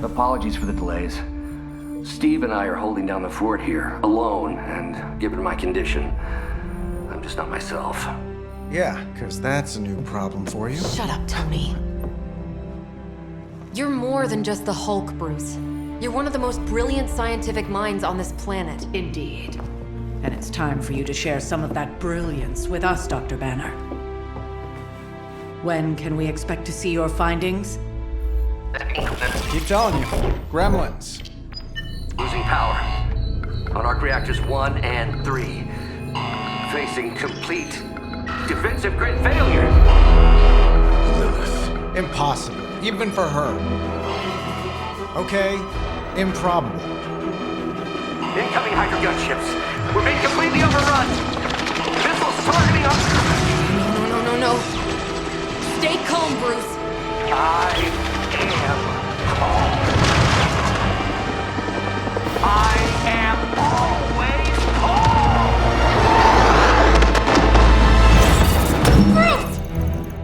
Apologies for the delays. Steve and I are holding down the fort here, alone, and given my condition, I'm just not myself. Yeah, because that's a new problem for you. Shut up, Tony. You're more than just the Hulk, Bruce. You're one of the most brilliant scientific minds on this planet. Indeed. And it's time for you to share some of that brilliance with us, Dr. Banner. When can we expect to see your findings? Keep telling you. Gremlins. Losing power. On arc reactors 1 and 3. Facing complete defensive grid failure. Lilith. Impossible. Even for her. Okay, improbable. Incoming Hydra gunships. We're being completely overrun. Missiles targeting us. No. Stay calm, Bruce. I am calm. I am always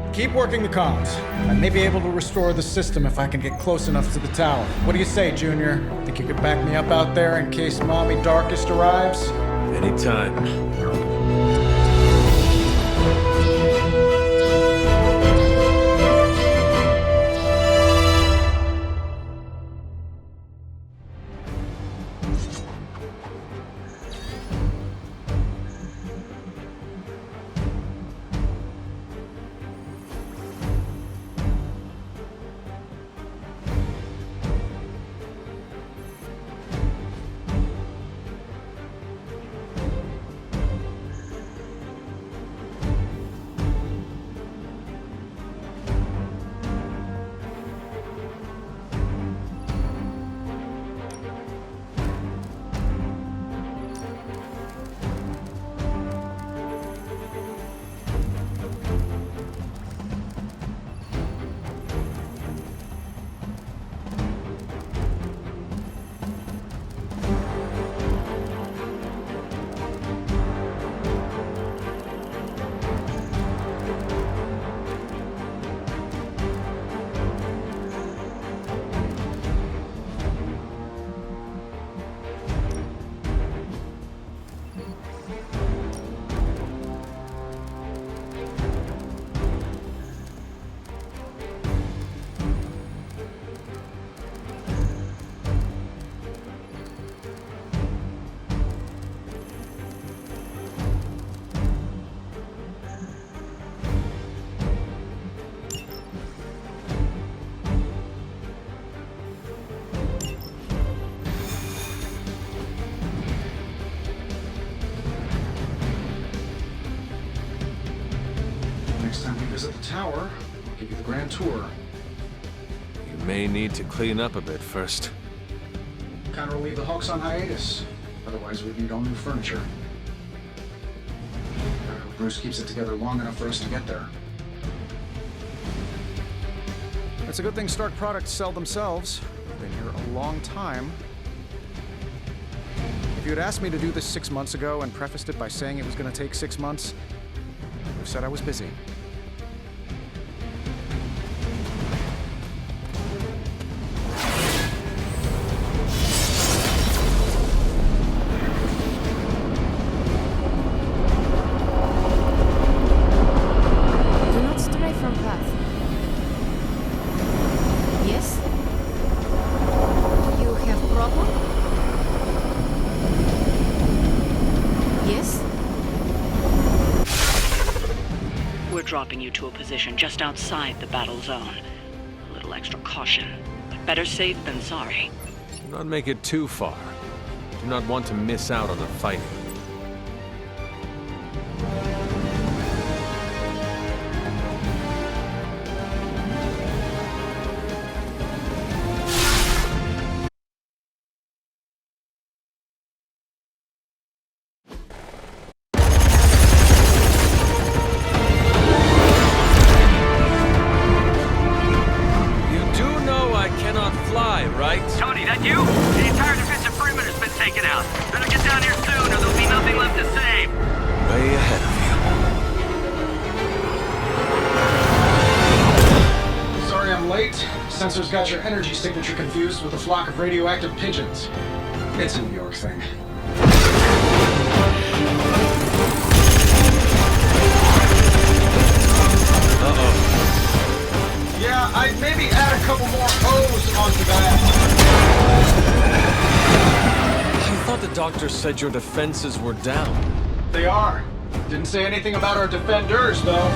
calm. Keep working the comms. I may be able to restore the system if I can get close enough to the tower. What do you say, Junior? Think you could back me up out there in case Mommy Darkest arrives? Anytime. Next time we visit the tower, I'll give you the grand tour. You may need to clean up a bit first. Kind of leave the Hulks on hiatus. Otherwise, we'd need all new furniture. Bruce keeps it together long enough for us to get there. It's a good thing Stark products sell themselves. Been here a long time. If you had asked me to do this 6 months ago and prefaced it by saying it was going to take 6 months, I would have said I was busy. Do not stray from path. Yes? You have problem? Yes? We're dropping you to a position just outside the battle zone. A little extra caution, but better safe than sorry. Do not make it too far. Do not want to miss out on the fighting. Right? Tony, that you? The entire defensive perimeter's been taken out. Better get down here soon or they'll sensor's got your energy signature confused with a flock of radioactive pigeons. It's a New York thing. Yeah, I'd maybe add a couple more O's onto that. I thought the doctor said your defenses were down. They are. Didn't say anything about our defenders, though.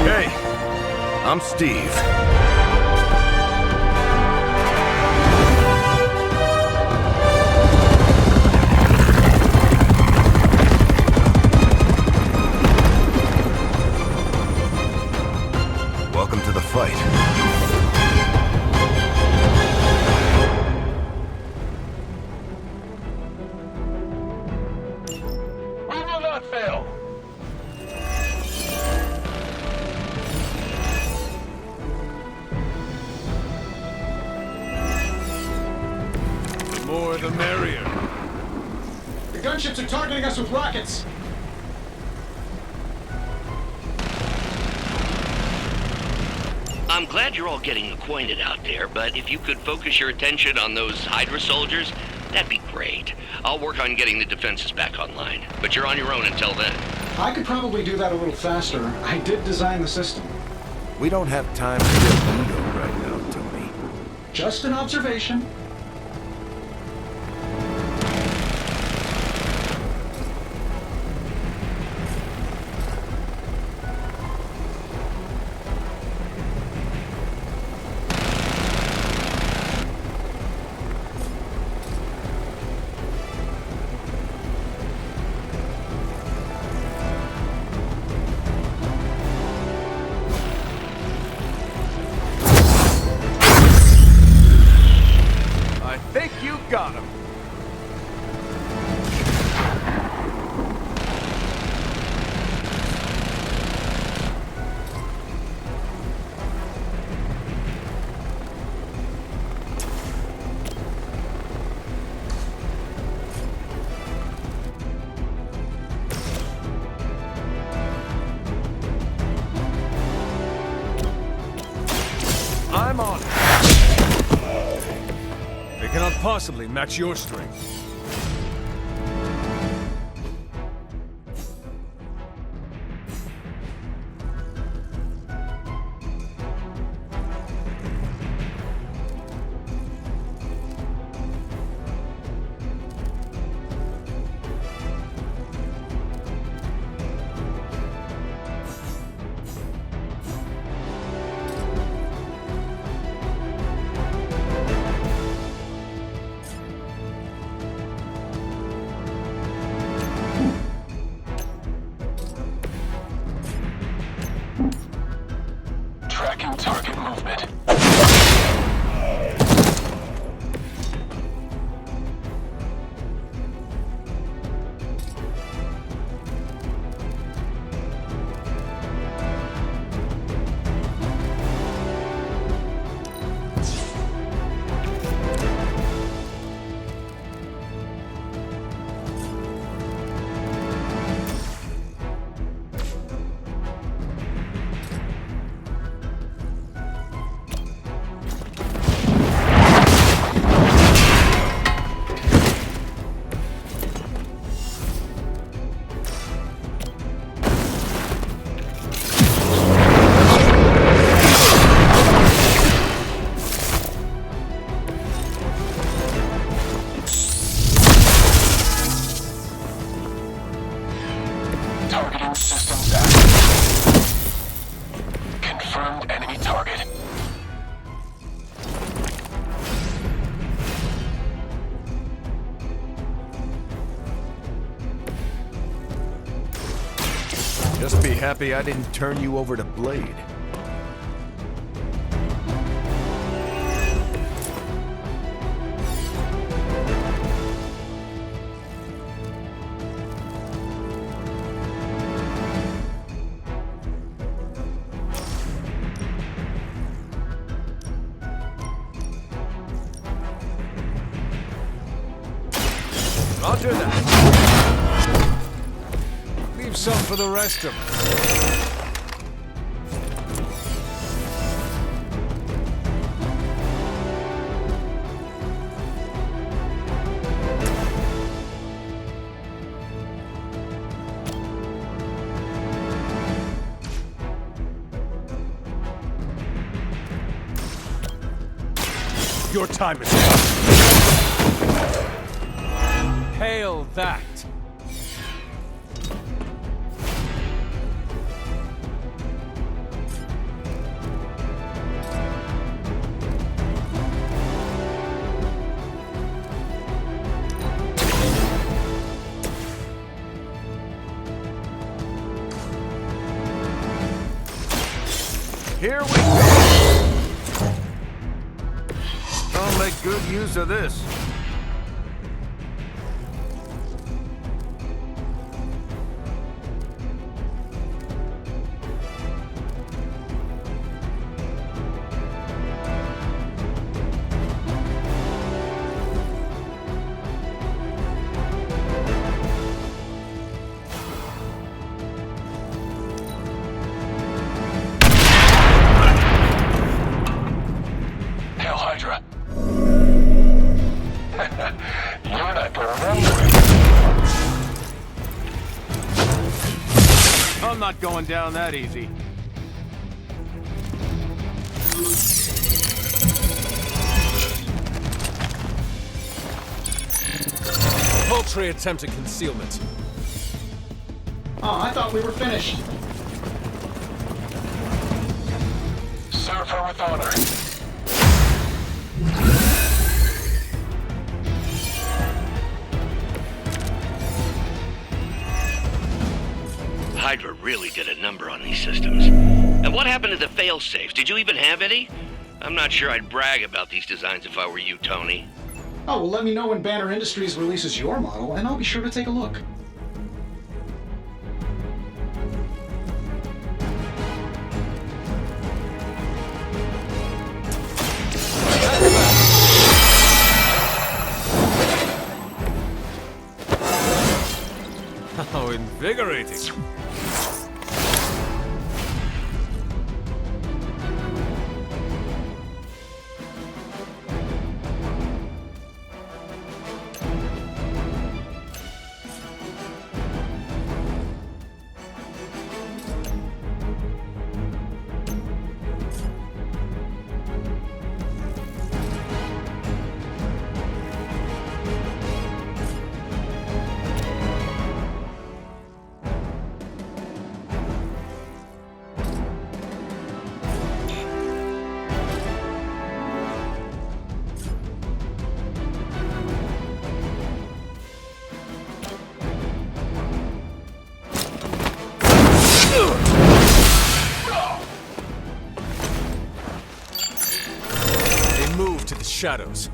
Hey, I'm Steve. Welcome to the fight. We will not fail. The more the merrier. The gunships are targeting us with rockets. I'm glad you're all getting acquainted out there, but if you could focus your attention on those Hydra soldiers, that'd be great. I'll work on getting the defenses back online, but you're on your own until then. I could probably do that a little faster. I did design the system. We don't have time to get bingo right now, Tony. Just an observation. I think you got him. I'm on it. They cannot possibly match your strength. Tracking target movement. Targeting systems active. Confirmed enemy target. Just be happy I didn't turn you over to Blade. Roger that. Leave some for the rest of us. Your time is up. Hail that. Here we go. I'll make good use of this. Hail Hydra. You're not gonna remember it. I'm not going down that easy. Paltry attempt at concealment. Oh, I thought we were finished. Serve her with honor. Hydra really did a number on these systems. And what happened to the fail-safes? Did you even have any? I'm not sure I'd brag about these designs if I were you, Tony. Oh, well, let me know when Banner Industries releases your model, and I'll be sure to take a look. How invigorating. They move to the shadows.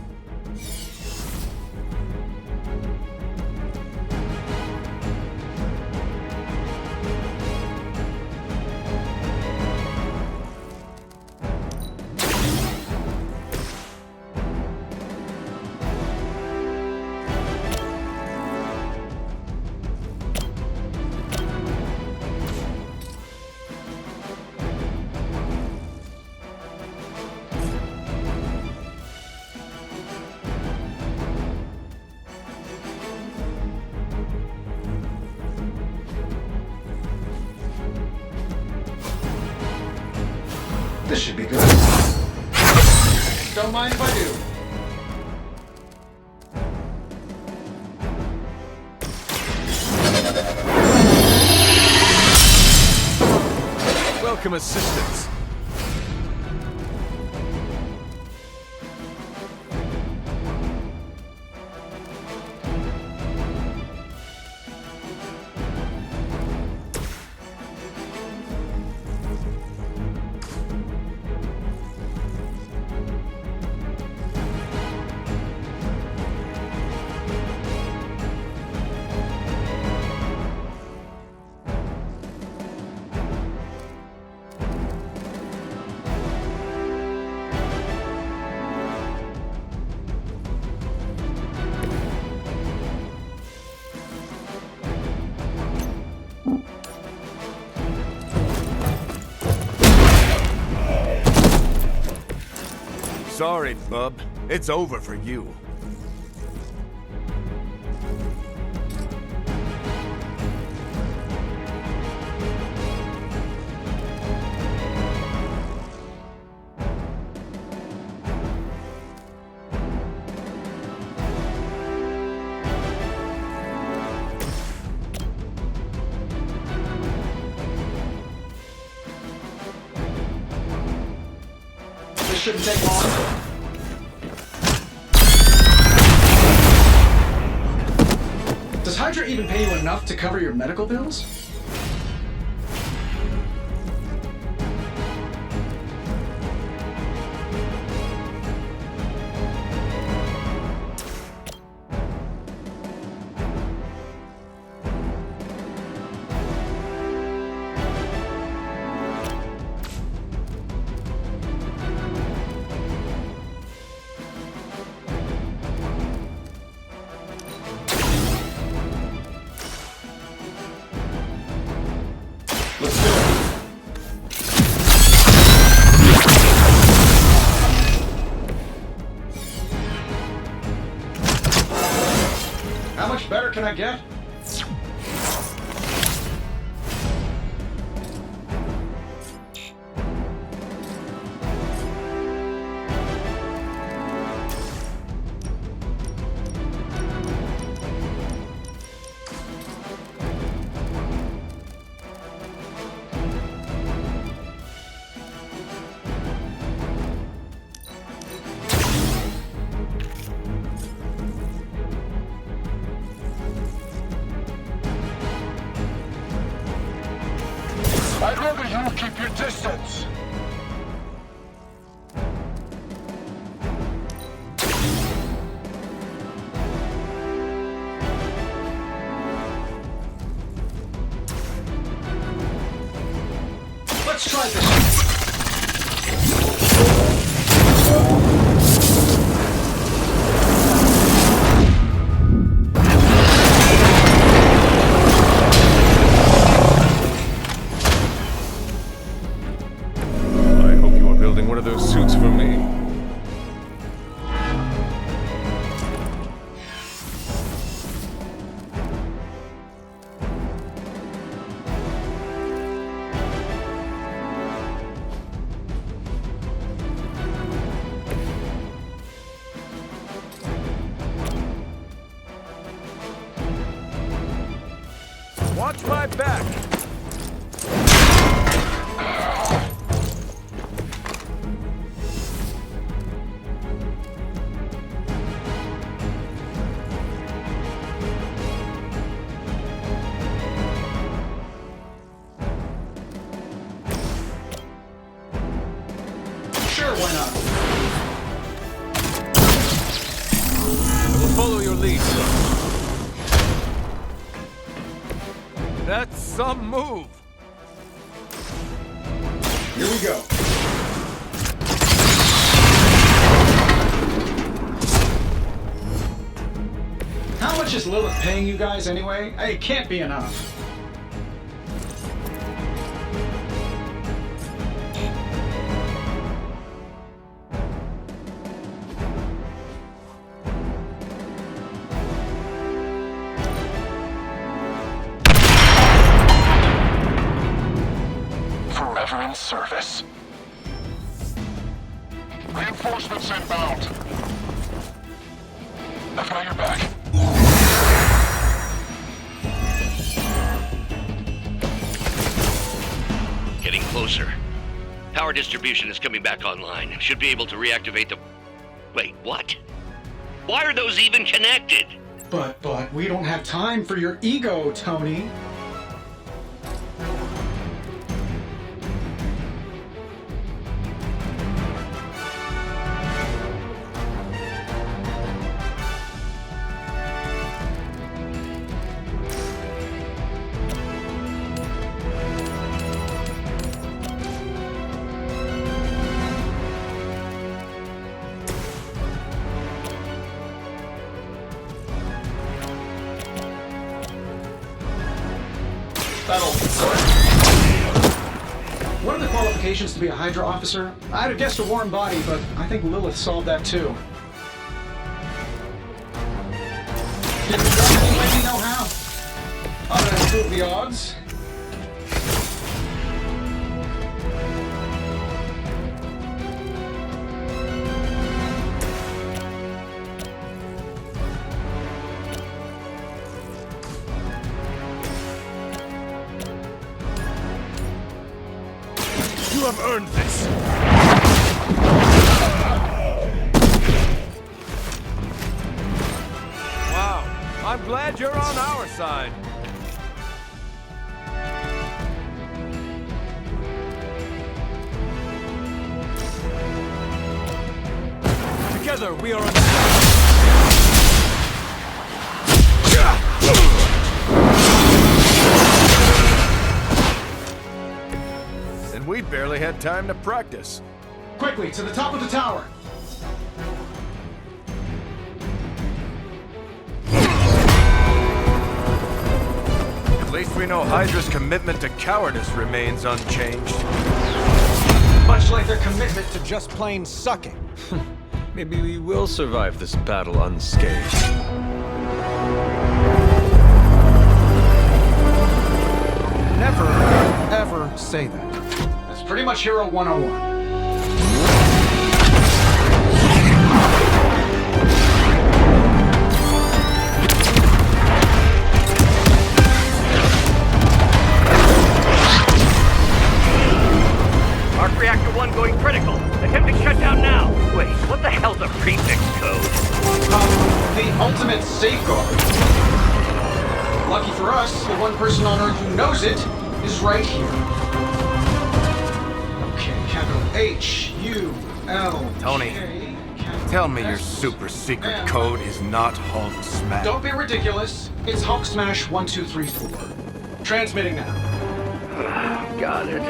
This should be good. Don't mind if I do. Welcome assistance. Sorry, bub. It's over for you. This shouldn't take long. Does Hydra even pay you enough to cover your medical bills? Let's do it. How much better can I get? I'd rather you keep your distance. Let's try this. I hope you are building one of those suits for me. Watch my back! Sure, why not? I will follow your lead. That's some move! Here we go. How much is Lilith paying you guys anyway? It can't be enough. Forever in service. Reinforcements inbound. I've got your back. Getting closer. Power distribution is coming back online. Should be able to reactivate the... Wait, what? Why are those even connected? But we don't have time for your ego, Tony. That'll work. What are the qualifications to be a Hydra officer? I'd have guessed a warm body, but I think Lilith solved that too. Can you let me know how? How to improve the odds? You have earned this. Wow, I'm glad you're on our side. Together we are unstoppable. And we barely had time to practice. Quickly, to the top of the tower! At least we know Hydra's commitment to cowardice remains unchanged. Much like their commitment to just plain sucking. Maybe we will survive this battle unscathed. Never, ever say that. That's pretty much Hero 101. Arc Reactor 1 going critical. Attempting shutdown now. Wait, what the hell's a prefix code? The ultimate safeguard. Lucky for us, the one person on Earth who knows it is right here. Okay, capital H-U-L. Tony, tell me your super secret code is not Hulk Smash. Don't be ridiculous. It's Hulk Smash 1234. Transmitting now. Got it.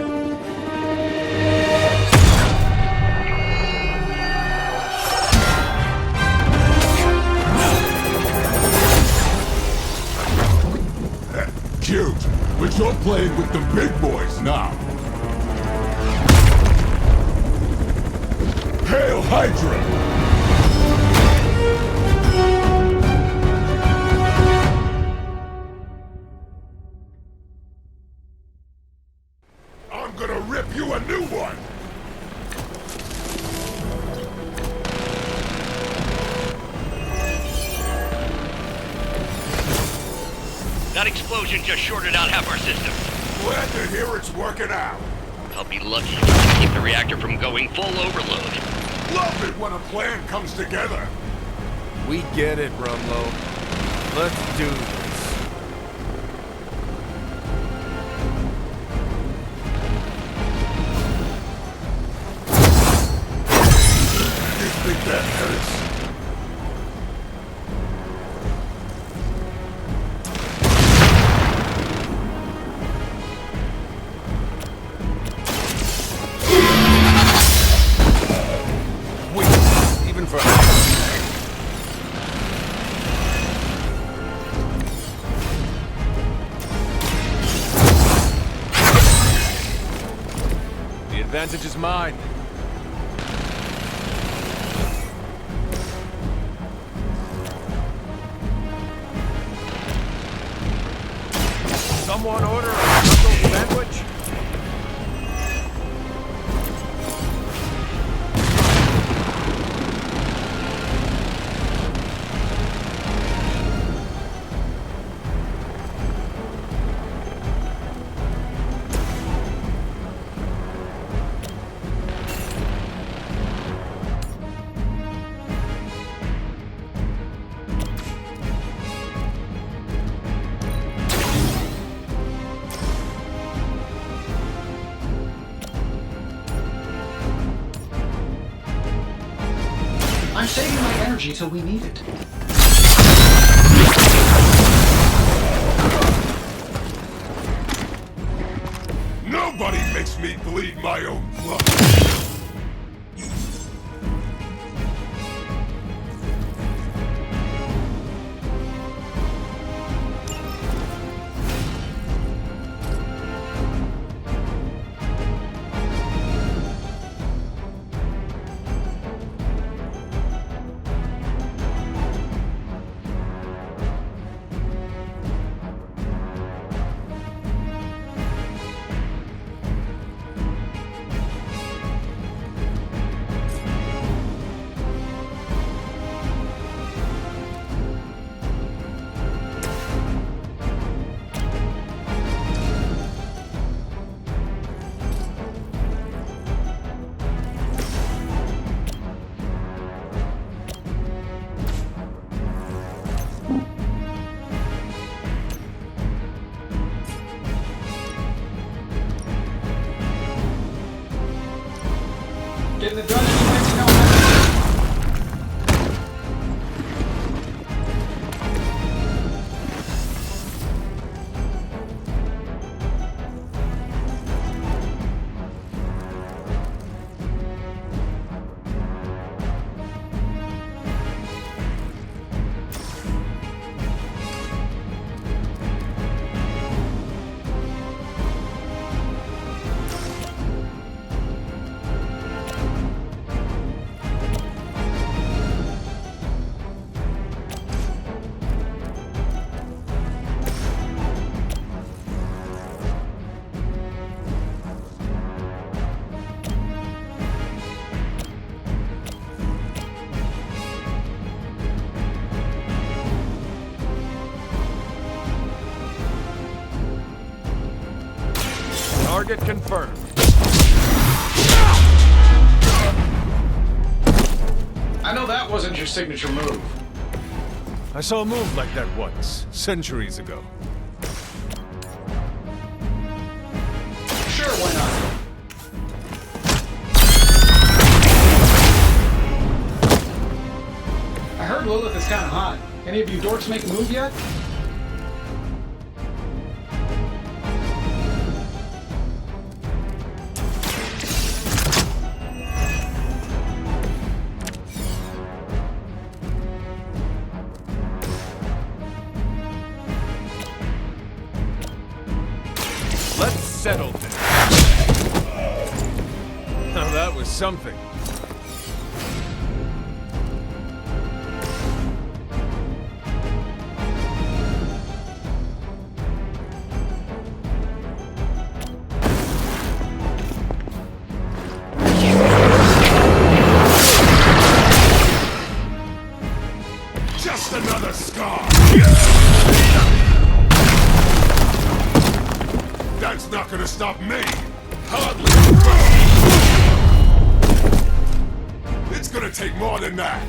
Cute, but you're playing with the big boys now. Hail Hydra! I'm gonna rip you a new one! That explosion just shorted out half our system. Glad to hear it's working out. I'll be lucky if I keep the reactor from going full overload. Love it when a plan comes together. We get it, Rumlow. Let's do this. You think that hurts? Even for The advantage is mine. someone order a knuckle sandwich? I'm saving my energy till we need it. Nobody makes me bleed my own blood. have done anything, no matter. Target confirmed. I know that wasn't your signature move. I saw a move like that once, centuries ago. Sure, why not? I heard Lilith is kind of hot. Any of you dorks make a move yet? Let's settle this. Now that was something. Just another scar. That's not gonna stop me. Hardly. It's gonna take more than that.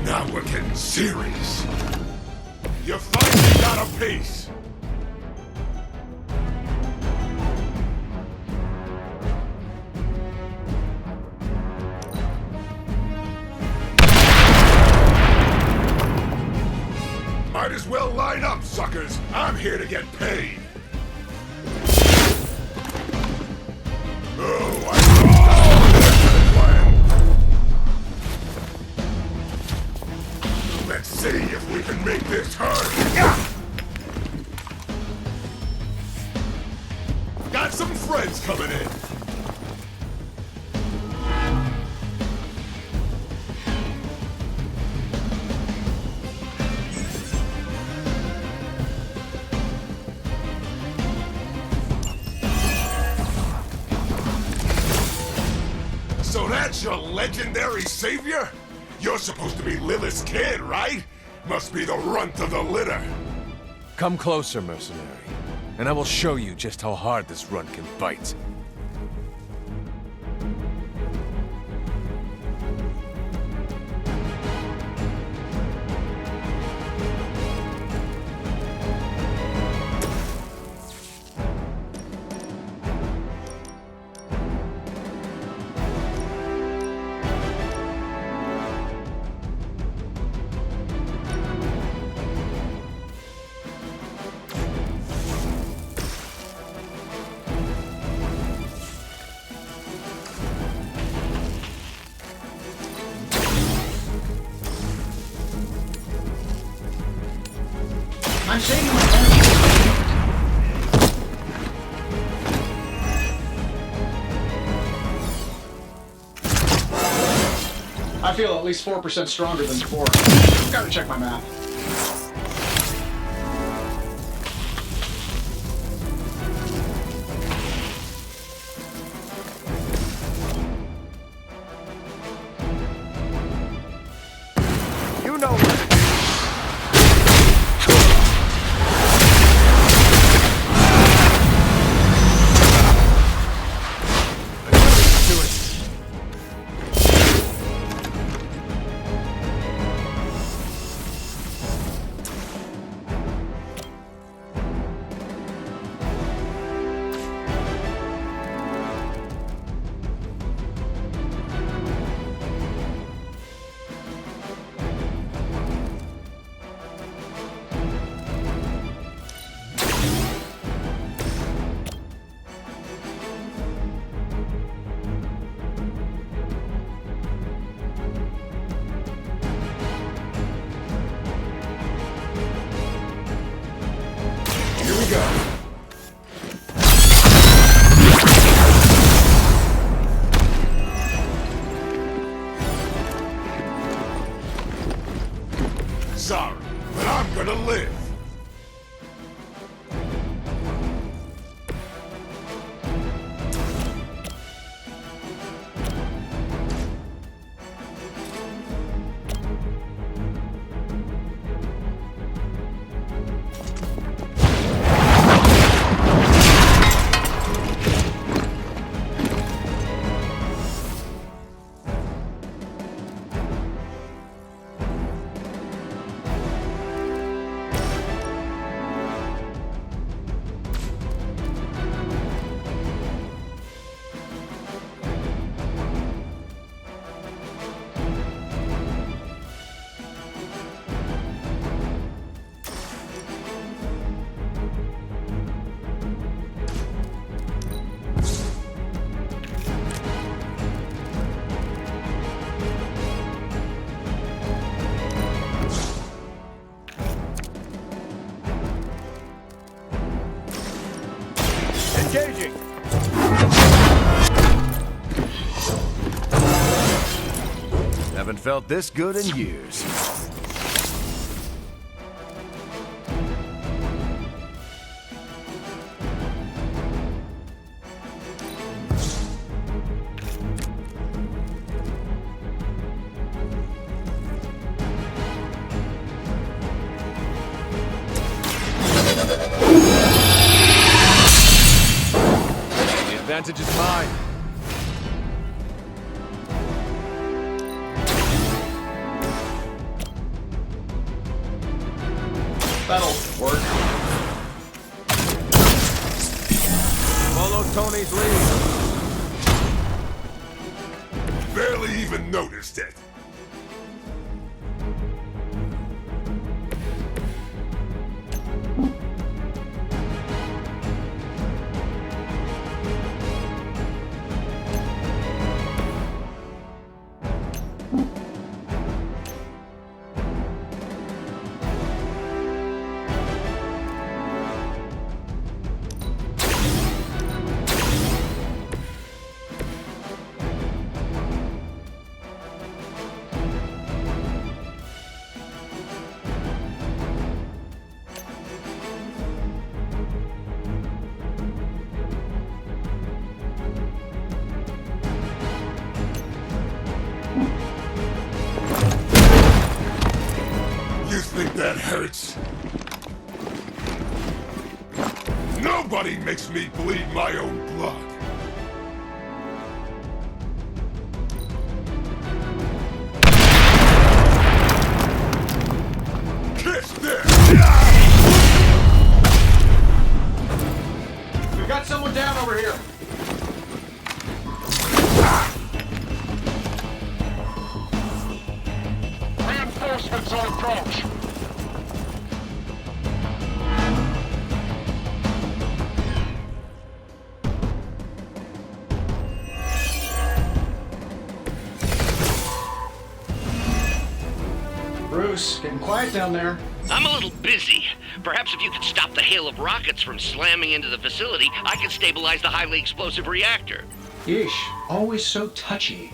Now we're getting serious. You finally got a piece. Might as well line up, suckers. I'm here to get paid. Oh, I Let's see if we can make this hurt. Got some friends coming in. So that's your legendary savior? You're supposed to be Lilith's kid, right? Must be the runt of the litter. Come closer, mercenary, and I will show you just how hard this runt can bite. I'm shaking my head. I feel at least 4% stronger than before. Gotta check my math. You know. Here we go. Sorry, but I'm gonna live. Engaging! Haven't felt this good in years. The advantage is mine. That'll work. Follow Tony's lead. Barely even noticed it. You think that hurts? Nobody makes me bleed my own blood. Kiss this! We got someone down over here. Reinforcements on approach. Bruce, Bruce. Getting quiet down there. I'm a little busy. Perhaps if you could stop the hail of rockets from slamming into the facility, I can stabilize the highly explosive reactor. Yeesh, always so touchy.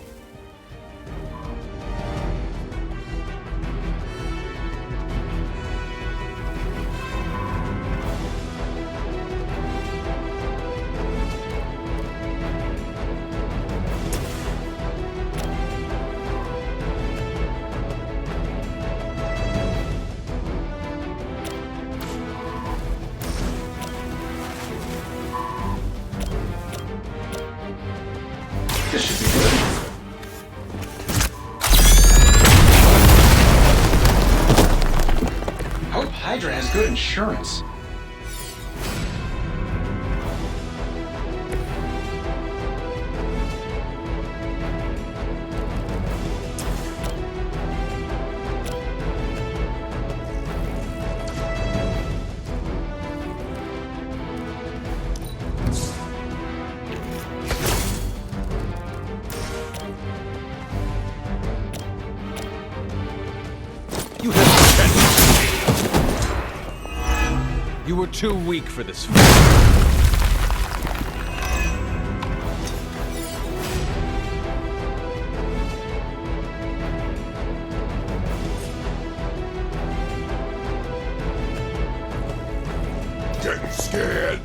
This should be good. Hope Hydra has good insurance. You have You were too weak for this fight. Getting scared?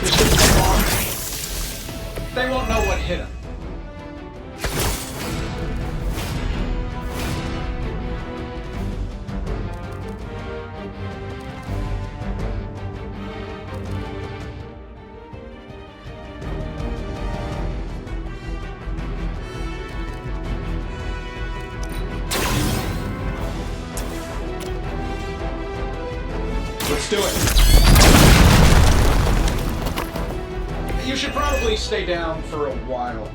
This shouldn't take long. They won't know what hit him. Let's do it. You should probably stay down for a while.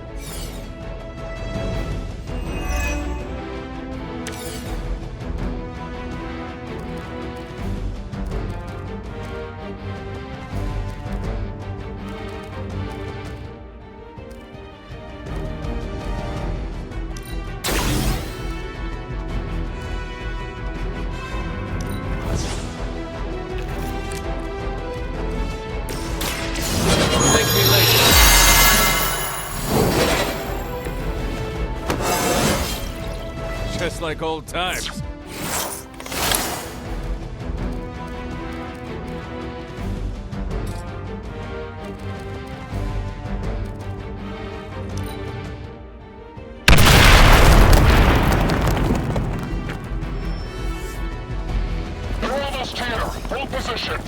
Just like old times. They're almost here. Hold position.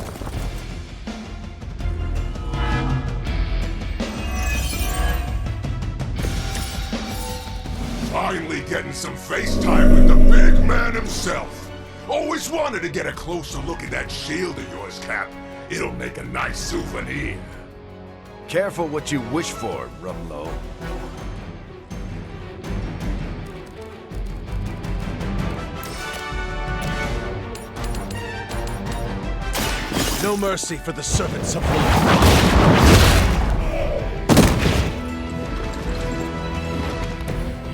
Finally getting some FaceTime with the big man himself. Always wanted to get a closer look at that shield of yours, Cap. It'll make a nice souvenir. Careful what you wish for, Rumlow. No mercy for the servants of Lilith.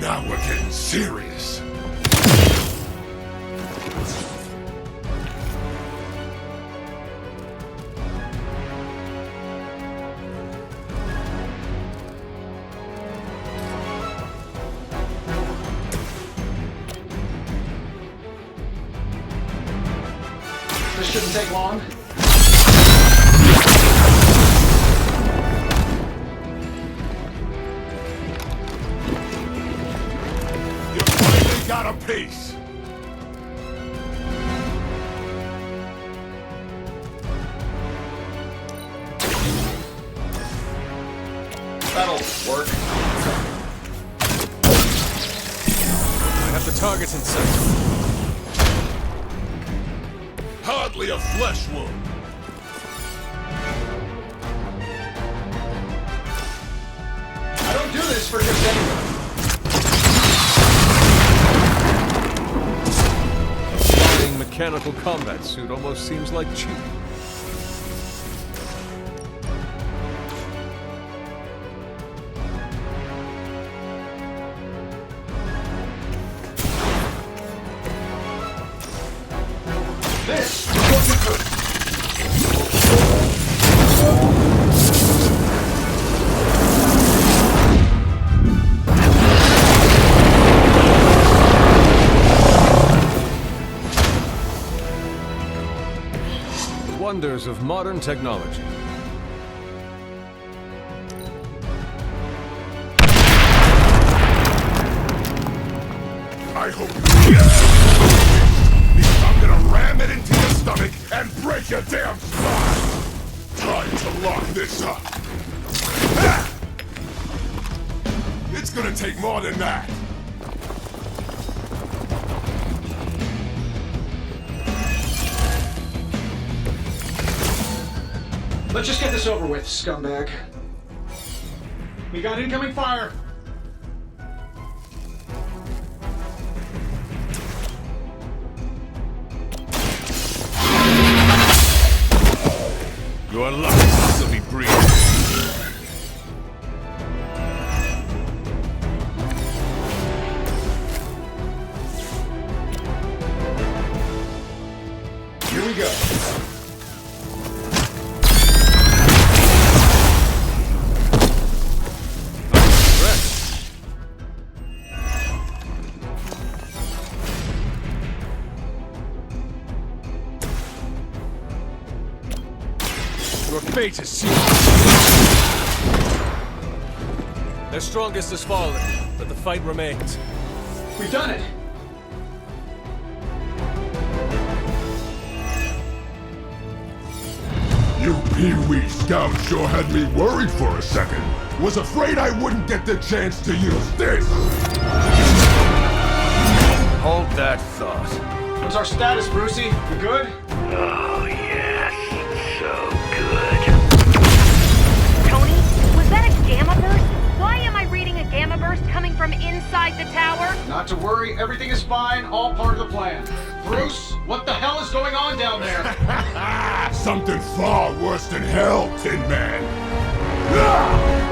Now we're getting serious. This shouldn't take long. You finally got a piece. That'll work. I have the targets in sight. hardly a flesh wound. I don't do this for just anyone. Buying mechanical combat suit almost seems like cheating. This is what you could. The wonders of modern technology. I hope you because I'm gonna ram it into your stomach and break your damn spine. Time to lock this up. Ah! It's gonna take more than that. Let's just get this over with, scumbag. We got incoming fire. You are lucky to still be breathing. Here we go. Your fate is sealed. Their strongest has fallen, but the fight remains. We've done it. You Pee-wee Scout sure had me worried for a second. Was afraid I wouldn't get the chance to use this. Hold that thought. What's our status, Brucey? We good? Oh, yes. So good. Tony, was that a gamma burst? Why am I reading a gamma burst coming from inside the tower? Not to worry, everything is fine, all part of the plan. Bruce, what the hell is going on down there? Something far worse than hell, Tin Man. Ah!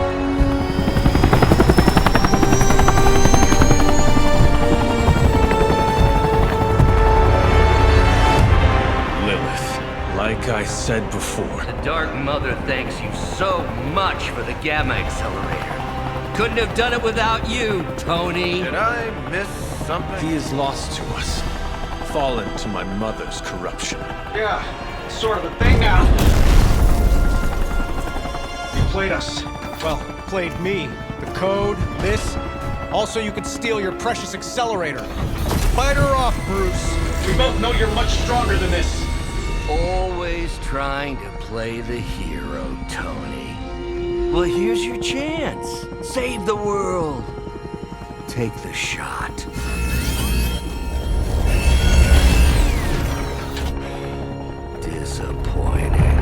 Lilith, like I said before. The Dark Mother thanks you so much for the Gamma Accelerator. Couldn't have done it without you, Tony. Did I miss something? He is lost to us, fallen to my mother's corruption. Yeah, sort of a thing now. You played us. Well, played me. The code, this. Also, you could steal your precious accelerator. Fight her off, Bruce. We both know you're much stronger than this. Always trying to play the hero, Tony. Well, here's your chance. Save the world. Take the shot. Disappointing.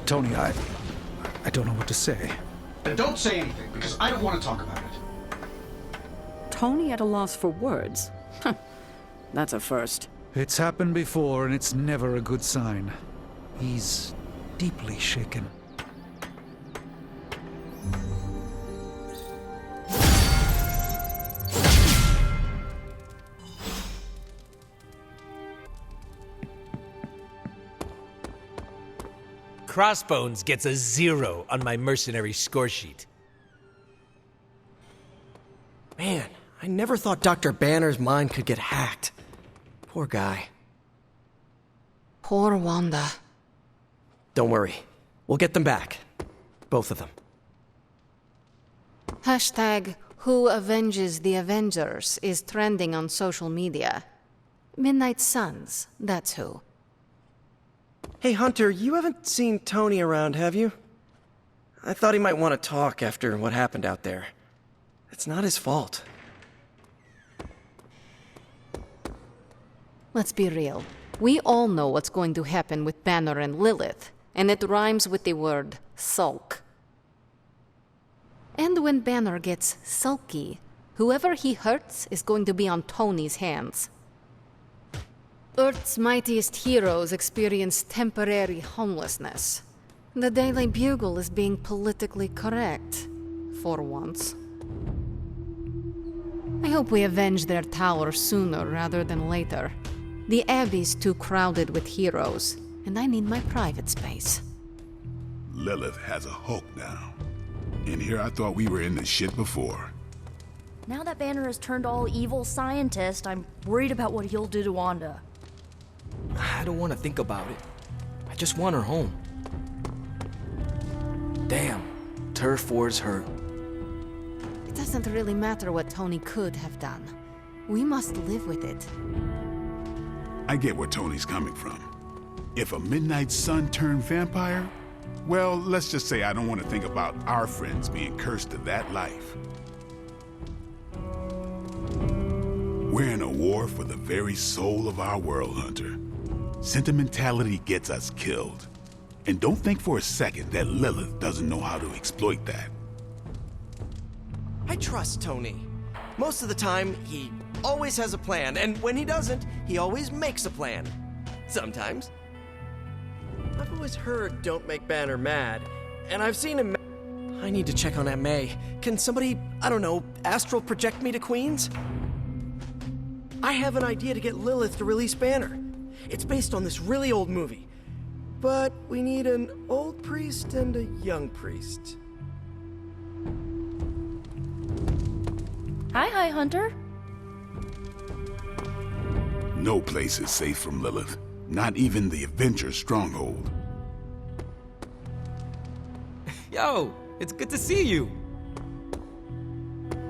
Tony, I don't know what to say. Then don't say anything, because I don't want to talk about it. Tony at a loss for words. That's a first. It's happened before, and it's never a good sign. He's deeply shaken. Crossbones gets a 0 on my mercenary score sheet. Man, I never thought Dr. Banner's mind could get hacked. Poor guy. Poor Wanda. Don't worry. We'll get them back. Both of them. Hashtag Who Avenges the Avengers is trending on social media. Midnight Suns, that's who. Hey, Hunter, you haven't seen Tony around, have you? I thought he might want to talk after what happened out there. It's not his fault. Let's be real. We all know what's going to happen with Banner and Lilith, and it rhymes with the word sulk. And when Banner gets sulky, whoever he hurts is going to be on Tony's hands. Earth's mightiest heroes experience temporary homelessness. The Daily Bugle is being politically correct, for once. I hope we avenge their tower sooner rather than later. The Abbey's too crowded with heroes, and I need my private space. Lilith has a Hulk now. And here I thought we were in the shit before. Now that Banner has turned all evil scientist, I'm worried about what he'll do to Wanda. I don't want to think about it. I just want her home. Damn, Turf War's hurt. It doesn't really matter what Tony could have done. We must live with it. I get where Tony's coming from. If a Midnight Sun turned vampire, well, let's just say I don't want to think about our friends being cursed to that life. We're in a war for the very soul of our world, Hunter. Sentimentality gets us killed. And don't think for a second that Lilith doesn't know how to exploit that. I trust Tony. Most of the time, he always has a plan, and when he doesn't, he always makes a plan. Sometimes. I've always heard don't make Banner mad, and I've seen him. I need to check on Aunt May. Can somebody, I don't know, astral project me to Queens? I have an idea to get Lilith to release Banner. It's based on this really old movie. But we need an old priest and a young priest. Hi, Hunter. No place is safe from Lilith. Not even the Avengers stronghold. Yo, it's good to see you.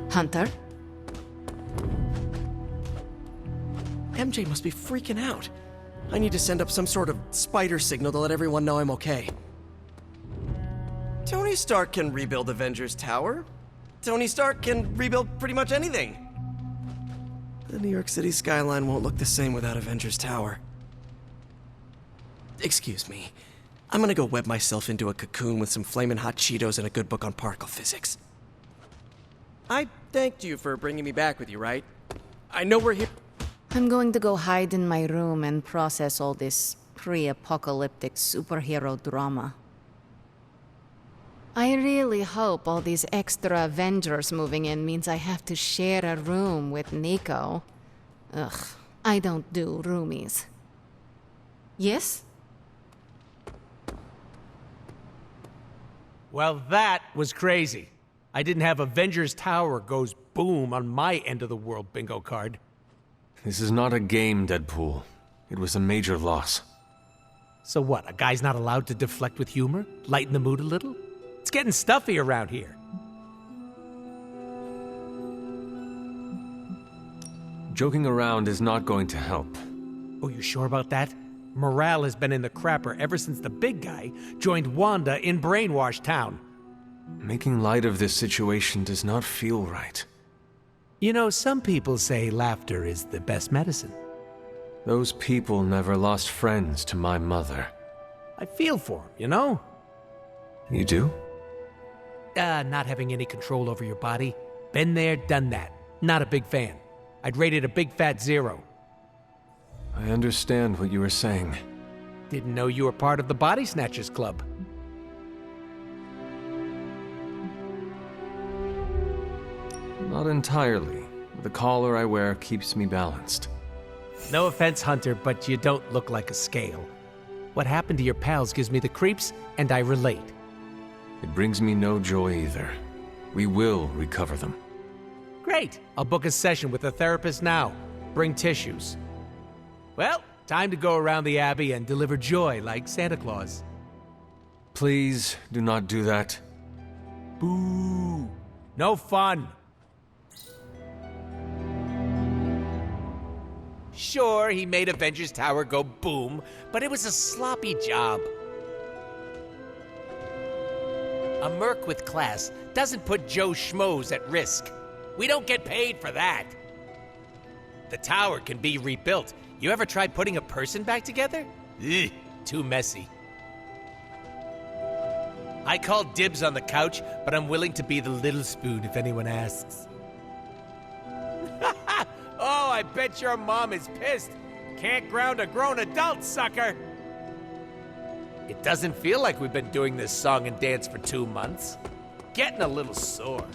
Hunter? MJ must be freaking out. I need to send up some sort of spider signal to let everyone know I'm okay. Tony Stark can rebuild Avengers Tower. Tony Stark can rebuild pretty much anything. The New York City skyline won't look the same without Avengers Tower. Excuse me. I'm gonna go web myself into a cocoon with some flamin' hot Cheetos and a good book on particle physics. I thanked you for bringing me back with you, right? I know we're here. I'm going to go hide in my room and process all this pre-apocalyptic superhero drama. I really hope all these extra Avengers moving in means I have to share a room with Nico. Ugh, I don't do roomies. Yes? Well, that was crazy. I didn't have Avengers Tower goes boom on my end of the world bingo card. This is not a game, Deadpool. It was a major loss. So what, a guy's not allowed to deflect with humor? Lighten the mood a little? It's getting stuffy around here. Joking around is not going to help. Oh, you sure about that? Morale has been in the crapper ever since the big guy joined Wanda in Brainwash Town. Making light of this situation does not feel right. You know, some people say laughter is the best medicine. Those people never lost friends to my mother. I feel for him, you know? You do? Not having any control over your body. Been there, done that. Not a big fan. I'd rate it a big fat 0. I understand what you were saying. Didn't know you were part of the Body Snatchers Club. Not entirely. The collar I wear keeps me balanced. No offense, Hunter, but you don't look like a scale. What happened to your pals gives me the creeps, and I relate. It brings me no joy either. We will recover them. Great! I'll book a session with a therapist now. Bring tissues. Well, time to go around the Abbey and deliver joy like Santa Claus. Please do not do that. Boo! No fun! Sure, he made Avengers Tower go boom, but it was a sloppy job. A merc with class doesn't put Joe Schmoes at risk. We don't get paid for that. The tower can be rebuilt. You ever tried putting a person back together? Ugh, too messy. I call dibs on the couch, but I'm willing to be the little spoon if anyone asks. Oh, I bet your mom is pissed. Can't ground a grown adult, sucker. It doesn't feel like we've been doing this song and dance for 2 months. Getting a little sore.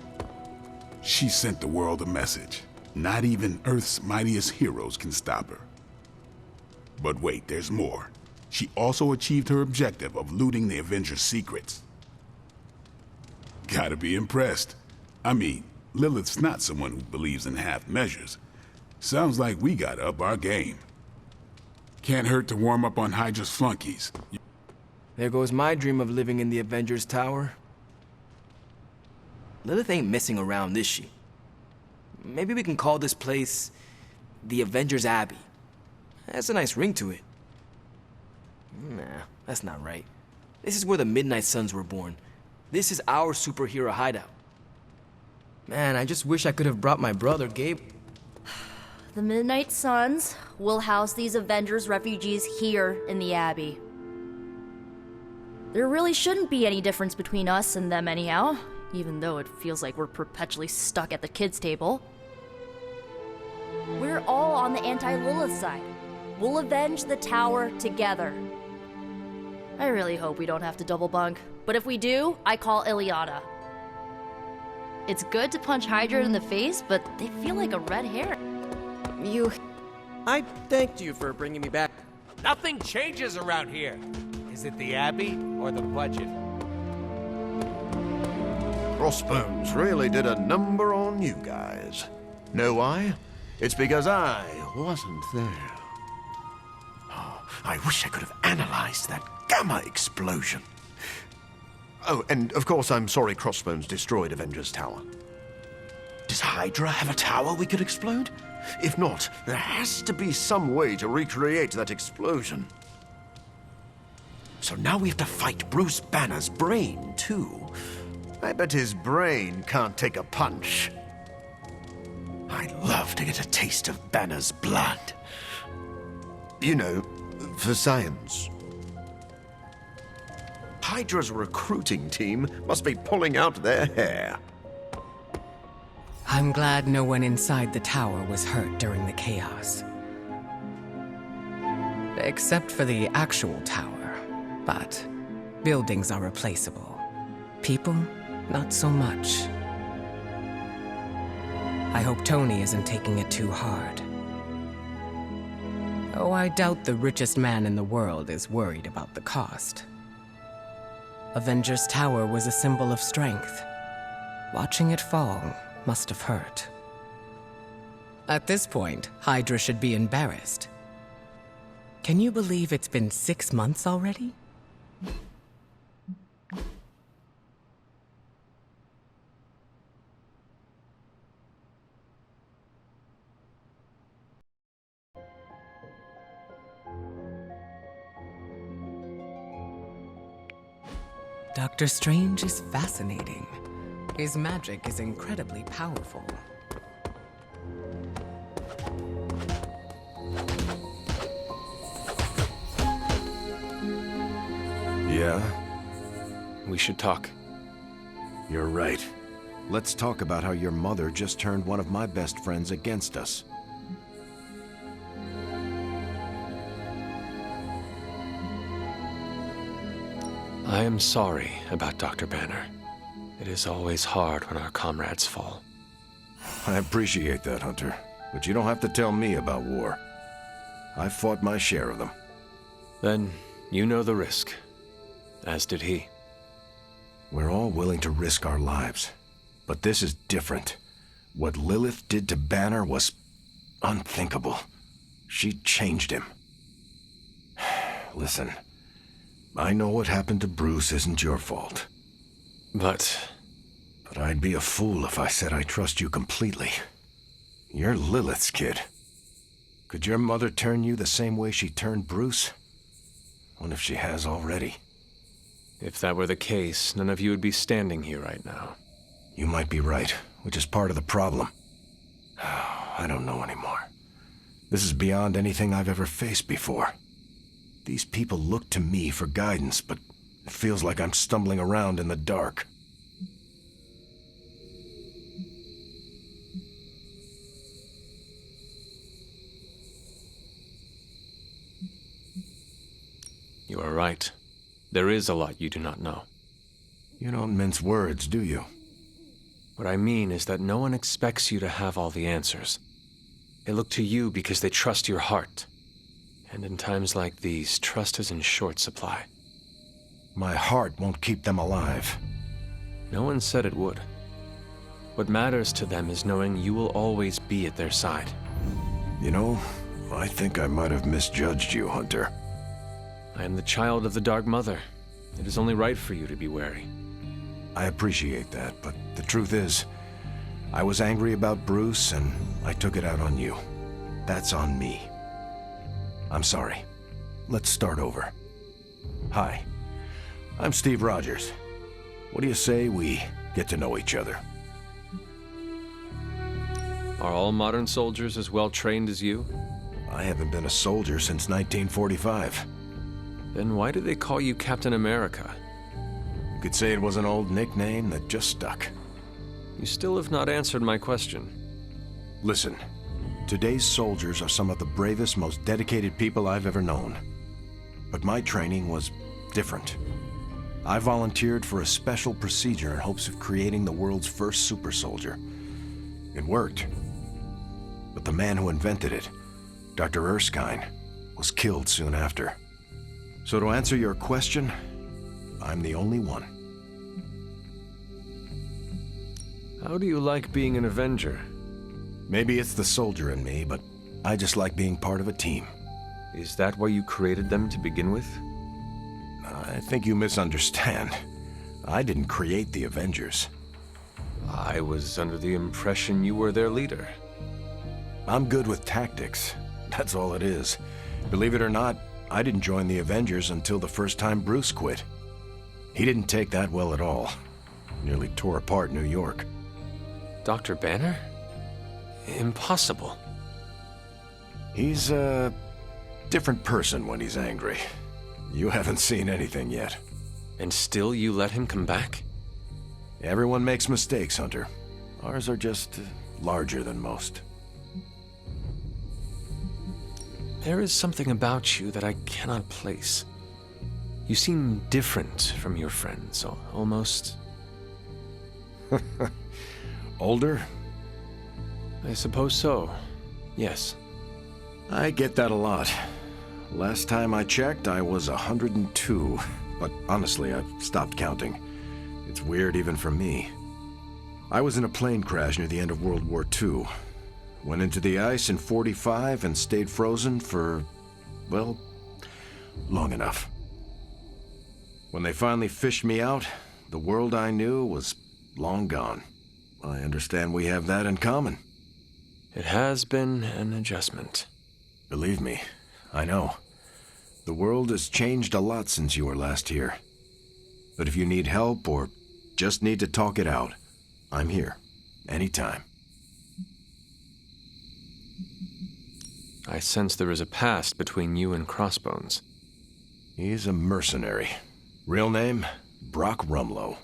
She sent the world a message. Not even Earth's mightiest heroes can stop her. But wait, there's more. She also achieved her objective of looting the Avengers' secrets. Gotta be impressed. I mean, Lilith's not someone who believes in half measures. Sounds like we gotta up our game. Can't hurt to warm up on Hydra's flunkies. There goes my dream of living in the Avengers Tower. Lilith ain't messing around, is she? Maybe we can call this place the Avengers Abbey. That's a nice ring to it. Nah, that's not right. This is where the Midnight Suns were born. This is our superhero hideout. Man, I just wish I could have brought my brother, Gabe. The Midnight Suns will house these Avengers refugees here in the Abbey. There really shouldn't be any difference between us and them anyhow, even though it feels like we're perpetually stuck at the kids' table. We're all on the anti-Lilith side. We'll avenge the tower together. I really hope we don't have to double bunk, but if we do, I call Ileana. It's good to punch Hydra in the face, but they feel like a red herring. I thanked you for bringing me back. Nothing changes around here. Is it the Abbey or the budget? Crossbones really did a number on you guys. Know why? It's because I wasn't there. Oh, I wish I could have analyzed that gamma explosion. Oh, and of course I'm sorry Crossbones destroyed Avengers Tower. Does Hydra have a tower we could explode? If not, there has to be some way to recreate that explosion. So now we have to fight Bruce Banner's brain, too. I bet his brain can't take a punch. I'd love to get a taste of Banner's blood. You know, for science. Hydra's recruiting team must be pulling out their hair. I'm glad no one inside the tower was hurt during the chaos. Except for the actual tower. But buildings are replaceable. People, not so much. I hope Tony isn't taking it too hard. Oh, I doubt the richest man in the world is worried about the cost. Avengers Tower was a symbol of strength. Watching it fall must have hurt. At this point, Hydra should be embarrassed. Can you believe it's been 6 months already? Doctor Strange is fascinating. His magic is incredibly powerful. Yeah? We should talk. You're right. Let's talk about how your mother just turned one of my best friends against us. I am sorry about Dr. Banner. It is always hard when our comrades fall. I appreciate that, Hunter. But you don't have to tell me about war. I've fought my share of them. Then You know the risk, as did he. We're all willing to risk our lives, but this is different. What Lilith did to Banner was unthinkable. She changed him. Listen, I know what happened to Bruce isn't your fault. But I'd be a fool if I said I trust you completely. You're Lilith's kid. Could your mother turn you the same way she turned Bruce? What if she has already? if that were the case, none of you would be standing here right now. You might be right, which is part of the problem. I don't know anymore. This is beyond anything I've ever faced before. These people look to me for guidance, but it feels like I'm stumbling around in the dark. You are right. There is a lot you do not know. You don't mince words, do you? What I mean is that no one expects you to have all the answers. They look to you because they trust your heart. And in times like these, trust is in short supply. My heart won't keep them alive. No one said it would. What matters to them is knowing you will always be at their side. You know, I think I might have misjudged you, Hunter. I am the child of the Dark Mother. It is only right for you to be wary. I appreciate that, but the truth is, I was angry about Bruce, and I took it out on you. That's on me. I'm sorry. Let's start over. Hi, I'm Steve Rogers. What do you say we get to know each other? Are all modern soldiers as well trained as you? I haven't been a soldier since 1945. Then why do they call you Captain America? You could say it was an old nickname that just stuck. You still have not answered my question. Listen, today's soldiers are some of the bravest, most dedicated people I've ever known. But my training was different. I volunteered for a special procedure in hopes of creating the world's first super soldier. It worked. But the man who invented it, Dr. Erskine, was killed soon after. So to answer your question, I'm the only one. How do you like being an Avenger? Maybe it's the soldier in me, but I just like being part of a team. Is that why you created them to begin with? I think you misunderstand. I didn't create the Avengers. I was under the impression you were their leader. I'm good with tactics. That's all it is. Believe it or not, I didn't join the Avengers until the first time Bruce quit. He didn't take that well at all. Nearly tore apart New York. Dr. Banner? Impossible. He's a different person when he's angry. You haven't seen anything yet. And still you let him come back? Everyone makes mistakes, Hunter. Ours are just larger than most. There is something about you that I cannot place. You seem different from your friends, almost... Older? I suppose so, yes. I get that a lot. Last time I checked, I was 102. But honestly, I've stopped counting. It's weird even for me. I was in a plane crash near the end of World War II. Went into the ice in '45 and stayed frozen for, well, long enough. When they finally fished me out, the world I knew was long gone. I understand we have that in common. It has been an adjustment. Believe me, I know. The world has changed a lot since you were last here. But if you need help or just need to talk it out, I'm here, anytime. I sense there is a past between you and Crossbones. He's a mercenary. Real name, Brock Rumlow.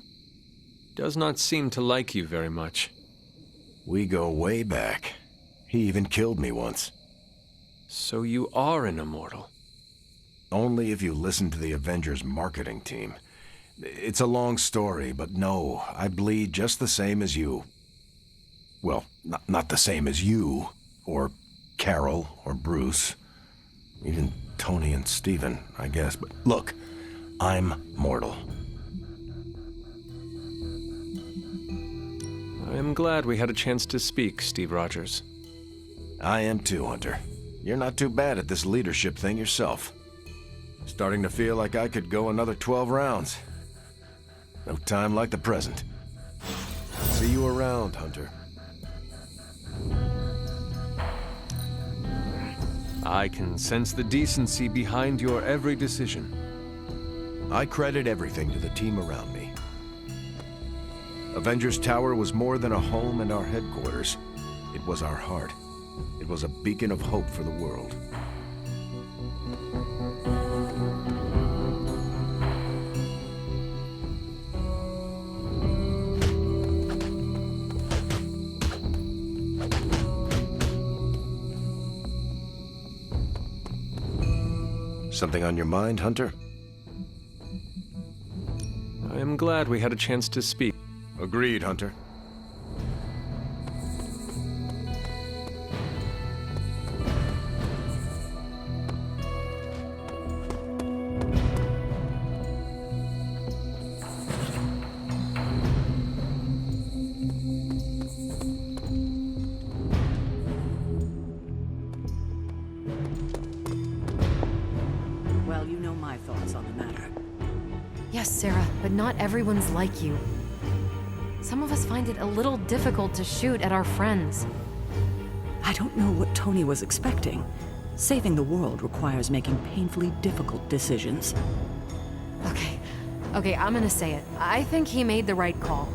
Does not seem to like you very much. We go way back. He even killed me once. So you are an immortal? Only if you listen to the Avengers marketing team. It's a long story, but no, I bleed just the same as you. Well, not the same as you, or Carol, or Bruce. Even Tony and Steven, I guess. But look, I'm mortal. I am glad we had a chance to speak, Steve Rogers. I am too, Hunter. You're not too bad at this leadership thing yourself. Starting to feel like I could go another 12 rounds. No time like the present. See you around, Hunter. I can sense the decency behind your every decision. I credit everything to the team around me. Avengers Tower was more than a home and our headquarters. It was our heart. It was a beacon of hope for the world. Something on your mind, Hunter? I am glad we had a chance to speak. Agreed, Hunter. Well, you know my thoughts on the matter. Yes, Sarah, but not everyone's like you. Some of us find it a little difficult to shoot at our friends. I don't know what Tony was expecting. Saving the world requires making painfully difficult decisions. Okay, I'm gonna say it. I think he made the right call.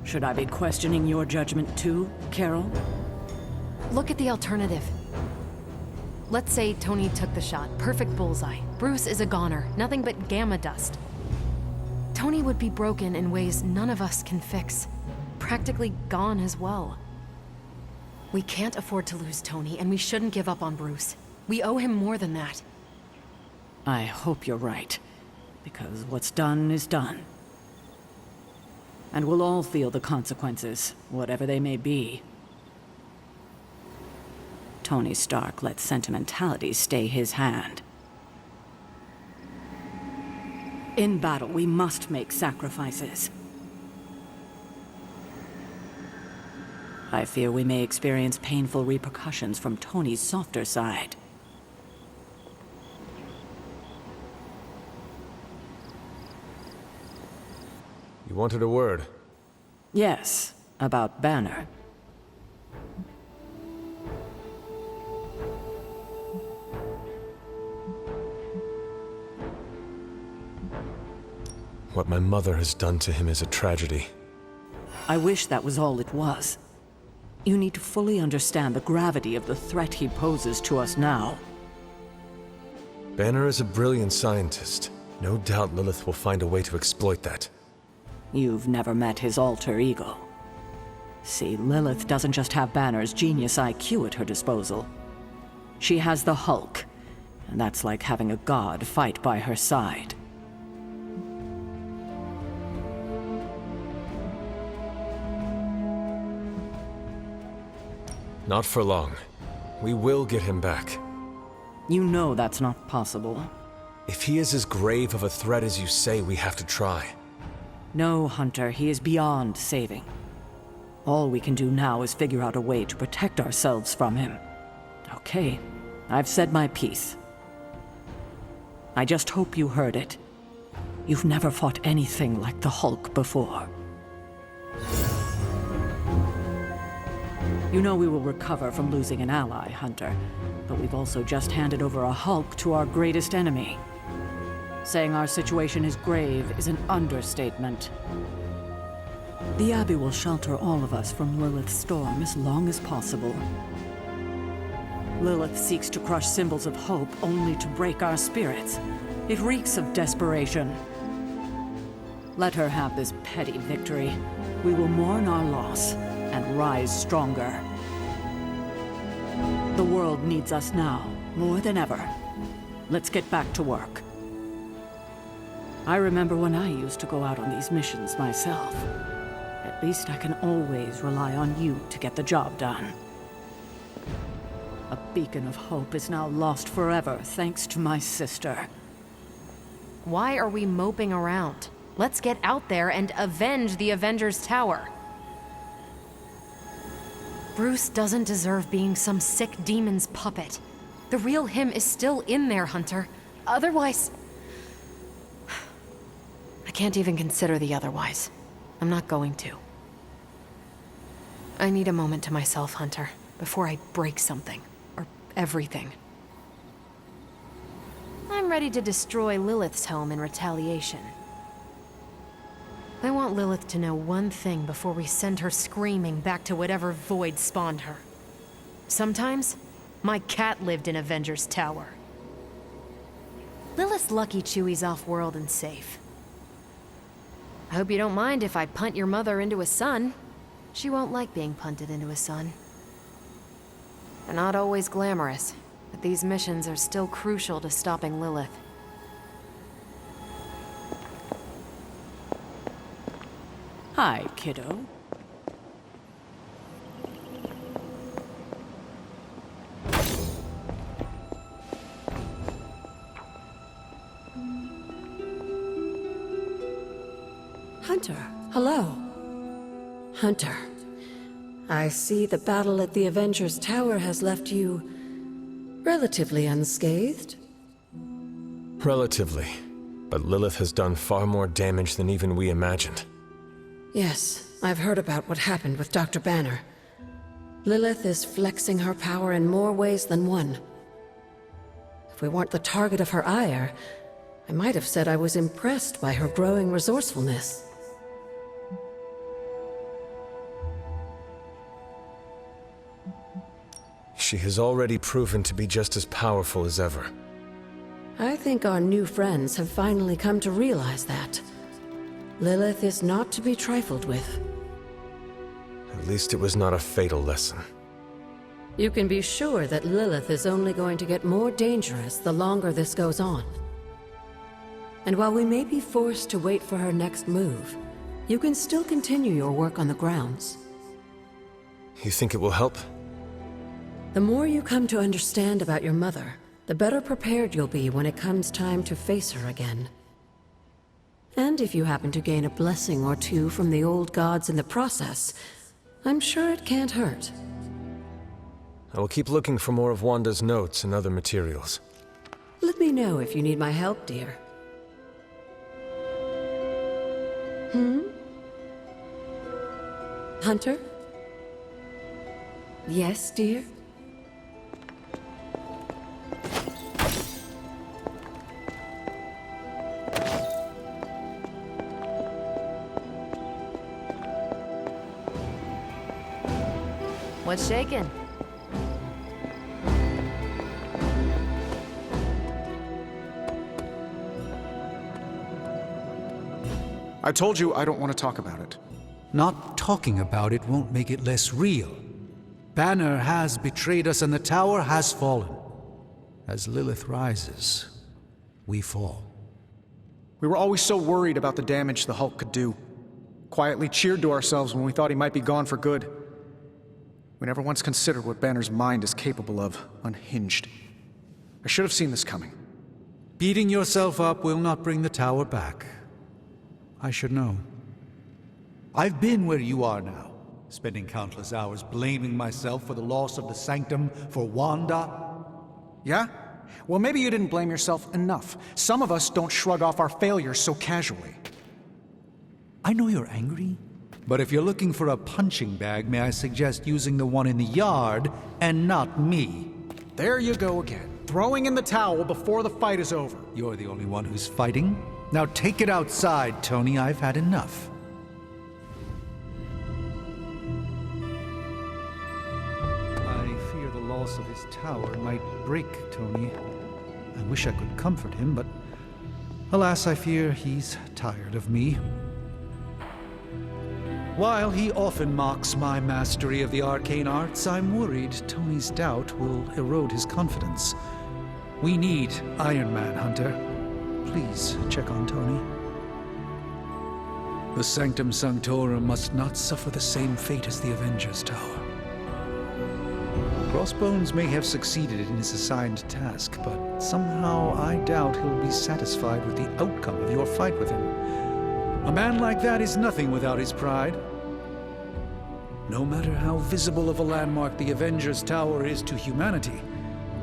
Should I be questioning your judgment too, Carol? Look at the alternative. Let's say Tony took the shot. Perfect bullseye. Bruce is a goner. Nothing but gamma dust. Tony would be broken in ways none of us can fix. Practically gone as well. We can't afford to lose Tony, and we shouldn't give up on Bruce. We owe him more than that. I hope you're right, because what's done is done. And we'll all feel the consequences, whatever they may be. Tony Stark let sentimentality stay his hand. In battle, we must make sacrifices. I fear we may experience painful repercussions from Tony's softer side. You wanted a word? Yes, about Banner. What my mother has done to him is a tragedy. I wish that was all it was. You need to fully understand the gravity of the threat he poses to us now. Banner is a brilliant scientist. No doubt Lilith will find a way to exploit that. You've never met his alter ego. See, Lilith doesn't just have Banner's genius IQ at her disposal. She has the Hulk, and that's like having a god fight by her side. Not for long. We will get him back. You know that's not possible. If he is as grave of a threat as you say, we have to try. No, Hunter, he is beyond saving. All we can do now is figure out a way to protect ourselves from him. Okay, I've said my piece. I just hope you heard it. You've never fought anything like the Hulk before. You know we will recover from losing an ally, Hunter, but we've also just handed over a Hulk to our greatest enemy. Saying our situation is grave is an understatement. The Abbey will shelter all of us from Lilith's storm as long as possible. Lilith seeks to crush symbols of hope only to break our spirits. It reeks of desperation. Let her have this petty victory. We will mourn our loss and rise stronger. The world needs us now, more than ever. Let's get back to work. I remember when I used to go out on these missions myself. At least I can always rely on you to get the job done. A beacon of hope is now lost forever thanks to my sister. Why are we moping around? Let's get out there and avenge the Avengers Tower. Bruce doesn't deserve being some sick demon's puppet. The real him is still in there, Hunter. Otherwise... I can't even consider the otherwise. I'm not going to. I need a moment to myself, Hunter, before I break something. Or everything. I'm ready to destroy Lilith's home in retaliation. I want Lilith to know one thing before we send her screaming back to whatever void spawned her. Sometimes, my cat lived in Avengers Tower. Lilith's lucky Chewie's off-world and safe. I hope you don't mind if I punt your mother into a sun. She won't like being punted into a sun. They're not always glamorous, but these missions are still crucial to stopping Lilith. Hi, kiddo. Hunter, hello. Hunter, I see the battle at the Avengers Tower has left you relatively unscathed. Relatively. But Lilith has done far more damage than even we imagined. Yes, I've heard about what happened with Dr. Banner. Lilith is flexing her power in more ways than one. If we weren't the target of her ire, I might have said I was impressed by her growing resourcefulness. She has already proven to be just as powerful as ever. I think our new friends have finally come to realize that. Lilith is not to be trifled with. At least it was not a fatal lesson. You can be sure that Lilith is only going to get more dangerous the longer this goes on. And while we may be forced to wait for her next move, you can still continue your work on the grounds. You think it will help? The more you come to understand about your mother, the better prepared you'll be when it comes time to face her again. And if you happen to gain a blessing or two from the old gods in the process, I'm sure it can't hurt. I will keep looking for more of Wanda's notes and other materials. Let me know if you need my help, dear. Hunter? Yes, dear? What's shaking? I told you I don't want to talk about it. Not talking about it won't make it less real. Banner has betrayed us and the tower has fallen. As Lilith rises, we fall. We were always so worried about the damage the Hulk could do. Quietly cheered to ourselves when we thought he might be gone for good. We never once considered what Banner's mind is capable of, unhinged. I should have seen this coming. Beating yourself up will not bring the tower back. I should know. I've been where you are now, spending countless hours blaming myself for the loss of the Sanctum for Wanda. Yeah? Well, maybe you didn't blame yourself enough. Some of us don't shrug off our failures so casually. I know you're angry, but if you're looking for a punching bag, may I suggest using the one in the yard and not me? There you go again. Throwing in the towel before the fight is over. You're the only one who's fighting. Now take it outside, Tony. I've had enough. I fear the loss of his tower might break Tony. I wish I could comfort him, but alas, I fear he's tired of me. While he often mocks my mastery of the arcane arts, I'm worried Tony's doubt will erode his confidence. We need Iron Man, Hunter. Please check on Tony. The Sanctum Sanctorum must not suffer the same fate as the Avengers Tower. Crossbones may have succeeded in his assigned task, but somehow I doubt he'll be satisfied with the outcome of your fight with him. A man like that is nothing without his pride. No matter how visible of a landmark the Avengers Tower is to humanity,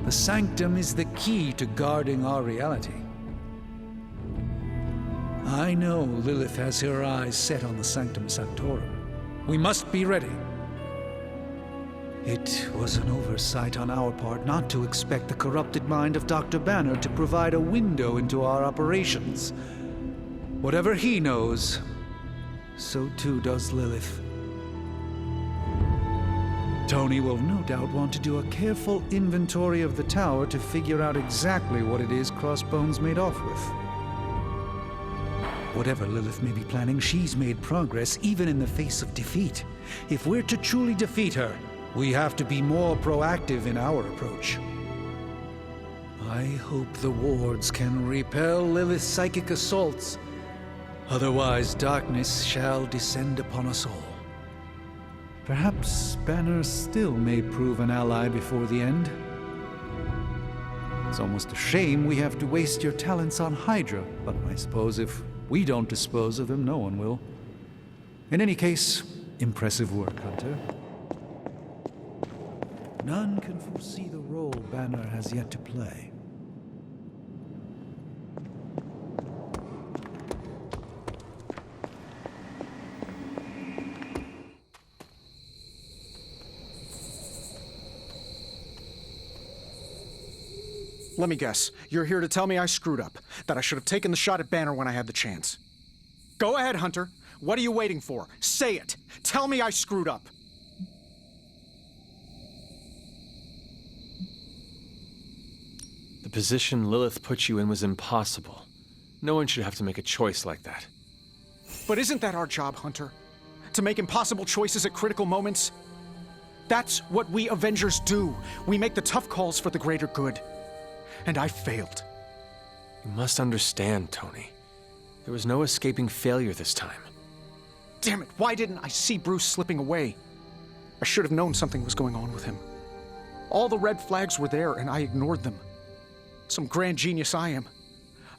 the Sanctum is the key to guarding our reality. I know Lilith has her eyes set on the Sanctum Sanctorum. We must be ready. It was an oversight on our part not to expect the corrupted mind of Dr. Banner to provide a window into our operations. Whatever he knows, so too does Lilith. Tony will no doubt want to do a careful inventory of the tower to figure out exactly what it is Crossbones made off with. Whatever Lilith may be planning, she's made progress even in the face of defeat. If we're to truly defeat her, we have to be more proactive in our approach. I hope the wards can repel Lilith's psychic assaults. Otherwise, darkness shall descend upon us all. Perhaps Banner still may prove an ally before the end. It's almost a shame we have to waste your talents on Hydra, but I suppose if we don't dispose of him, no one will. In any case, impressive work, Hunter. None can foresee the role Banner has yet to play. Let me guess. You're here to tell me I screwed up, that I should have taken the shot at Banner when I had the chance. Go ahead, Hunter. What are you waiting for? Say it. Tell me I screwed up. The position Lilith put you in was impossible. No one should have to make a choice like that. But isn't that our job, Hunter? To make impossible choices at critical moments? That's what we Avengers do. We make the tough calls for the greater good. And I failed. You must understand, Tony. There was no escaping failure this time. Damn it, why didn't I see Bruce slipping away? I should have known something was going on with him. All the red flags were there, and I ignored them. Some grand genius I am.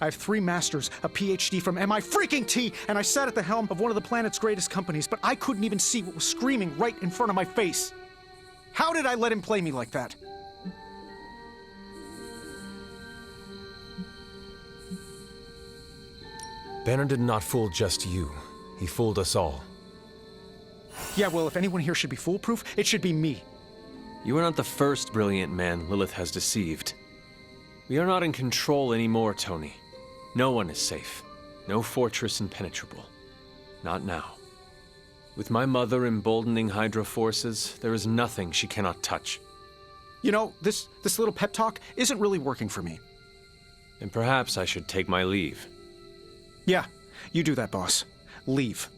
I have 3 masters, a PhD from MI-T, and I sat at the helm of one of the planet's greatest companies, but I couldn't even see what was screaming right in front of my face. How did I let him play me like that? Banner did not fool just you. He fooled us all. Yeah, well, if anyone here should be foolproof, it should be me. You are not the first brilliant man Lilith has deceived. We are not in control anymore, Tony. No one is safe. No fortress impenetrable. Not now. With my mother emboldening Hydra forces, there is nothing she cannot touch. You know, this little pep talk isn't really working for me. And perhaps I should take my leave. Yeah, you do that, boss. Leave.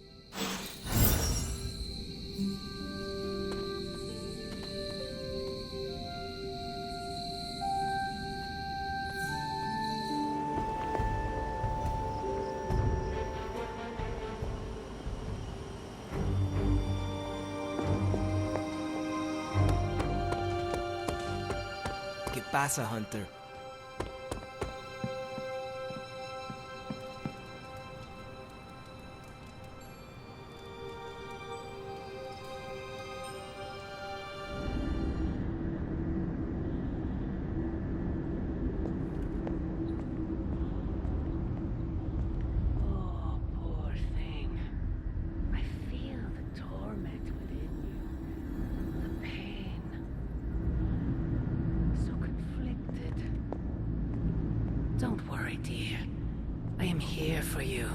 ¿Qué pasa, Hunter? Don't worry, dear. I am here for you.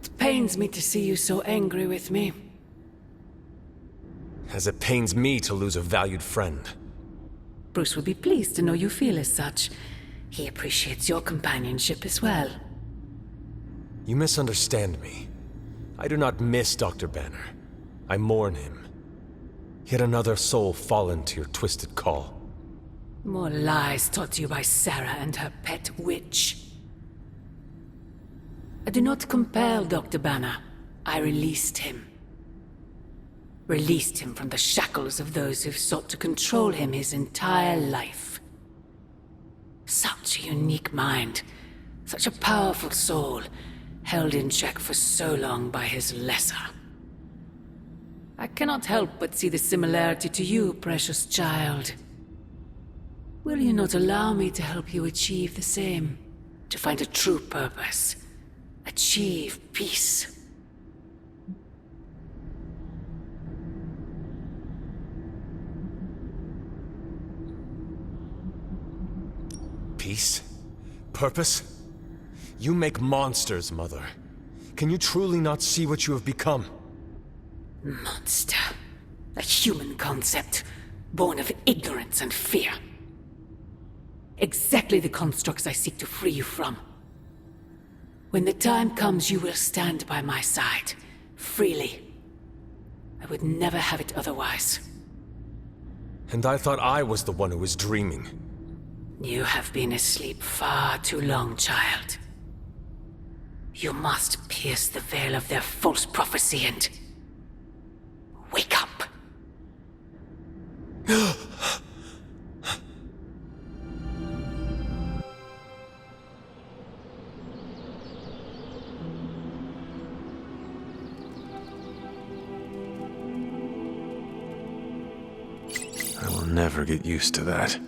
It pains me to see you so angry with me. As it pains me to lose a valued friend. Bruce will be pleased to know you feel as such. He appreciates your companionship as well. You misunderstand me. I do not miss Dr. Banner. I mourn him. Yet another soul fallen to your twisted call. More lies taught to you by Sarah and her pet witch. I do not compel Dr. Banner. I released him. Released him from the shackles of those who've sought to control him his entire life. Such a unique mind, such a powerful soul, held in check for so long by his lesser. I cannot help but see the similarity to you, precious child. Will you not allow me to help you achieve the same? To find a true purpose, achieve peace. Peace? Purpose? You make monsters, Mother. Can you truly not see what you have become? Monster. A human concept, born of ignorance and fear. Exactly the constructs I seek to free you from. When the time comes, you will stand by my side, freely. I would never have it otherwise. And I thought I was the one who was dreaming. You have been asleep far too long, child. You must pierce the veil of their false prophecy and... wake up! I will never get used to that.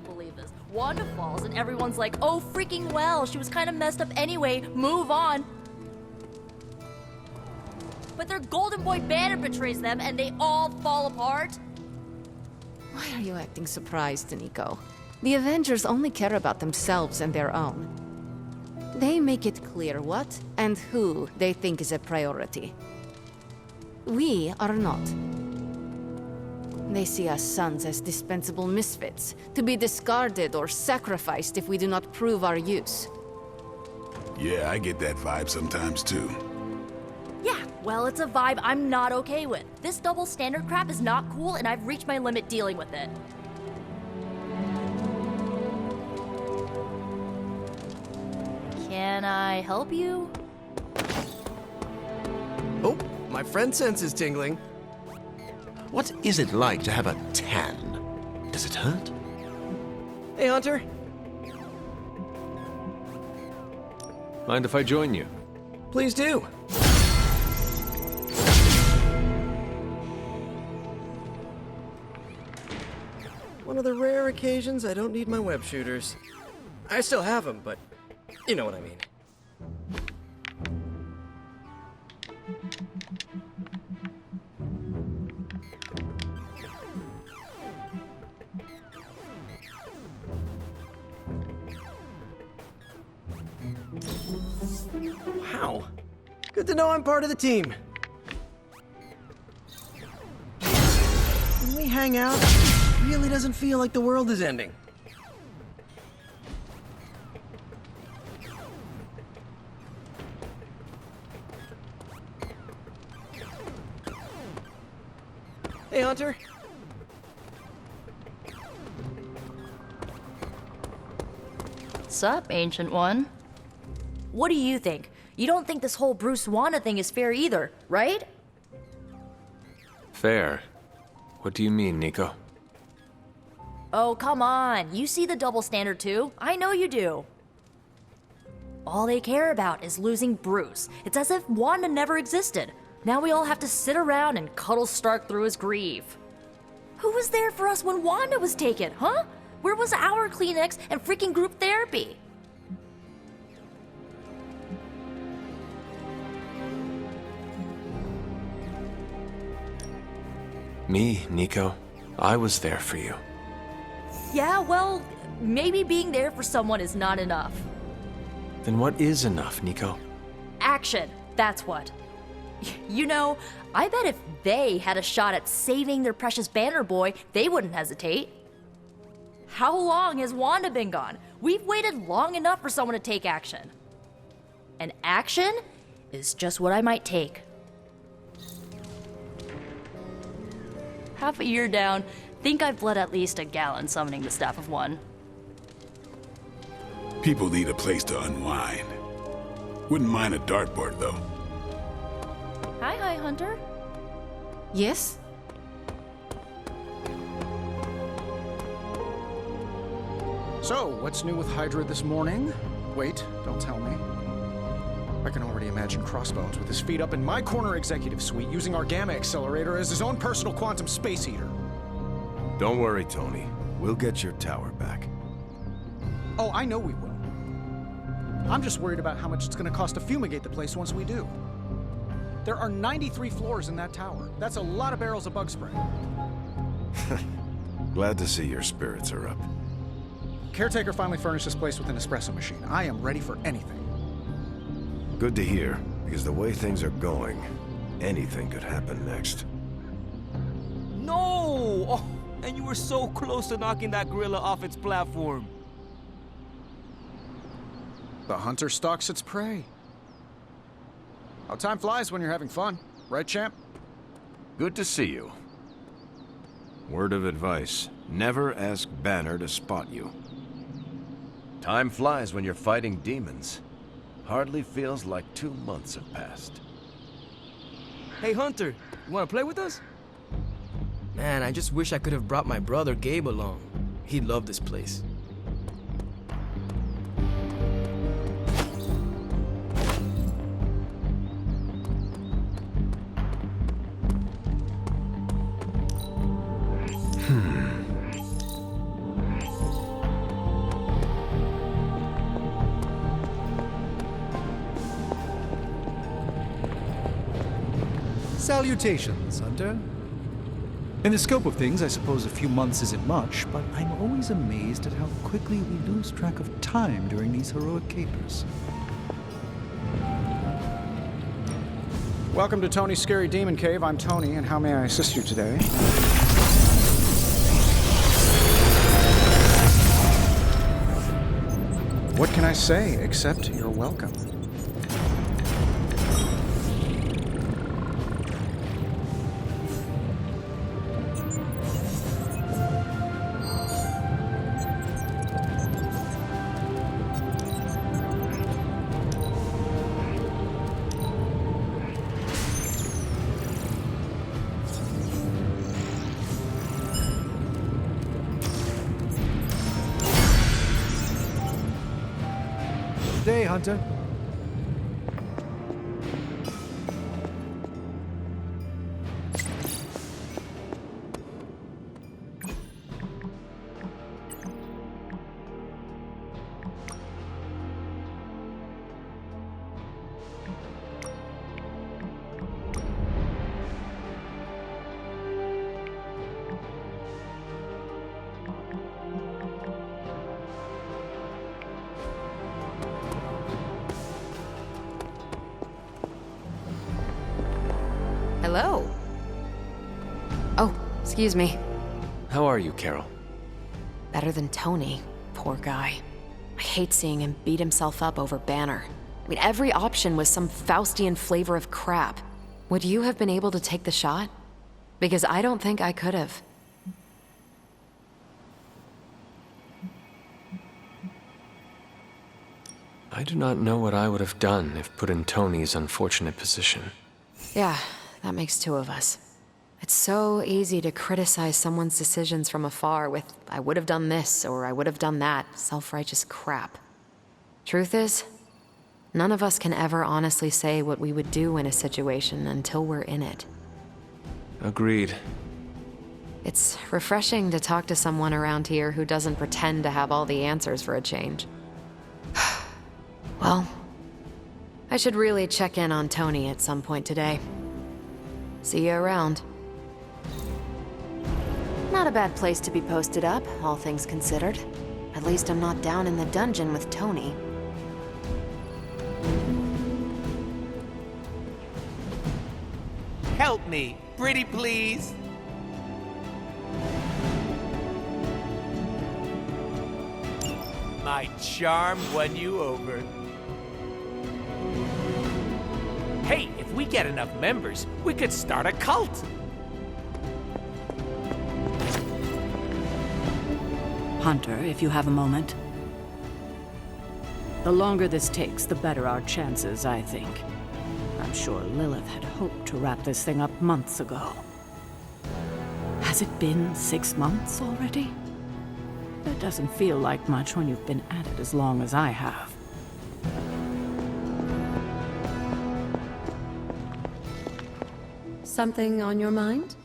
Believe this. Wanda falls and everyone's like, oh freaking well, she was kind of messed up anyway, move on. But their golden boy Banner betrays them and they all fall apart. Why are you acting surprised, Nico? The Avengers only care about themselves and their own. They make it clear what and who they think is a priority. We are not. They see us sons as dispensable misfits, to be discarded or sacrificed if we do not prove our use. Yeah, I get that vibe sometimes too. Yeah, well, it's a vibe I'm not okay with. This double standard crap is not cool and I've reached my limit dealing with it. Can I help you? Oh, my friend sense is tingling. What is it like to have a tan? Does it hurt? Hey, Hunter. Mind if I join you? Please do. One of the rare occasions I don't need my web shooters. I still have them, but you know what I mean. Wow. Good to know I'm part of the team. When we hang out, it really doesn't feel like the world is ending. Hey, Hunter. Sup, Ancient One? What do you think? You don't think this whole Bruce Wanda thing is fair either, right? Fair? What do you mean, Nico? Oh, come on. You see the double standard too. I know you do. All they care about is losing Bruce. It's as if Wanda never existed. Now we all have to sit around and cuddle Stark through his grief. Who was there for us when Wanda was taken, huh? Where was our Kleenex and freaking group therapy? Me, Nico. I was there for you. Yeah, well, maybe being there for someone is not enough. Then what is enough, Nico? Action, that's what. You know, I bet if they had a shot at saving their precious Banner Boy, they wouldn't hesitate. How long has Wanda been gone? We've waited long enough for someone to take action. And action is just what I might take. Half a year down, think I've bled at least a gallon summoning the Staff of One. People need a place to unwind. Wouldn't mind a dartboard, though. Hi, Hunter. Yes? So, what's new with Hydra this morning? Wait, don't tell me. I can already imagine Crossbones with his feet up in my corner executive suite using our Gamma Accelerator as his own personal quantum space heater. Don't worry, Tony. We'll get your tower back. Oh, I know we will. I'm just worried about how much it's going to cost to fumigate the place once we do. There are 93 floors in that tower. That's a lot of barrels of bug spray. Glad to see your spirits are up. Caretaker finally furnished this place with an espresso machine. I am ready for anything. Good to hear, because the way things are going, anything could happen next. No! Oh, and you were so close to knocking that gorilla off its platform. The hunter stalks its prey. How time flies when you're having fun, right, champ? Good to see you. Word of advice, never ask Banner to spot you. Time flies when you're fighting demons. Hardly feels like 2 months have passed. Hey, Hunter, you want to play with us? Man, I just wish I could have brought my brother Gabe along. He'd love this place. Salutations, Hunter. In the scope of things, I suppose a few months isn't much, but I'm always amazed at how quickly we lose track of time during these heroic capers. Welcome to Tony's Scary Demon Cave. I'm Tony, and how may I assist you today? What can I say except you're welcome? Day, Hunter. Hello. Oh, excuse me. How are you, Carol? Better than Tony. Poor guy. I hate seeing him beat himself up over Banner. I mean, every option was some Faustian flavor of crap. Would you have been able to take the shot? Because I don't think I could have. I do not know what I would have done if put in Tony's unfortunate position. Yeah, that makes two of us. It's so easy to criticize someone's decisions from afar with, I would have done this or I would have done that, self-righteous crap. Truth is, none of us can ever honestly say what we would do in a situation until we're in it. Agreed. It's refreshing to talk to someone around here who doesn't pretend to have all the answers for a change. Well, I should really check in on Tony at some point today. See you around. Not a bad place to be posted up, all things considered. At least I'm not down in the dungeon with Tony. Help me, pretty please. My charm won you over. Hey, if we get enough members, we could start a cult. Hunter, if you have a moment. The longer this takes, the better our chances, I think. I'm sure Lilith had hoped to wrap this thing up months ago. Has it been 6 months already? It doesn't feel like much when you've been at it as long as I have. Something on your mind?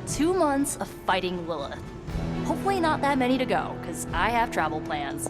Two months of fighting Lilith. Hopefully not that many to go, because I have travel plans.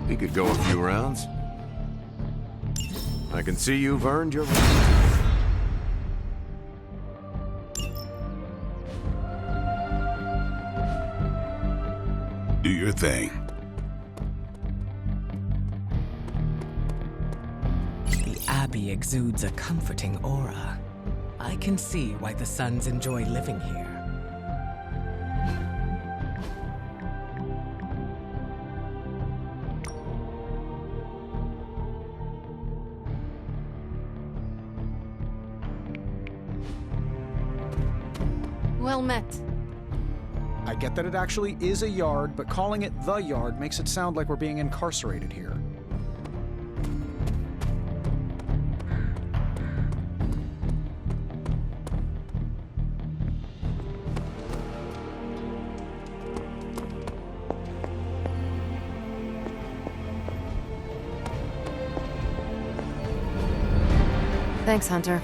We could go a few rounds. I can see you've earned your right. Do your thing. The Abbey exudes a comforting aura. I can see why the Sons enjoy living here. Well met. I get that it actually is a yard, but calling it the yard makes it sound like we're being incarcerated here. Thanks, Hunter.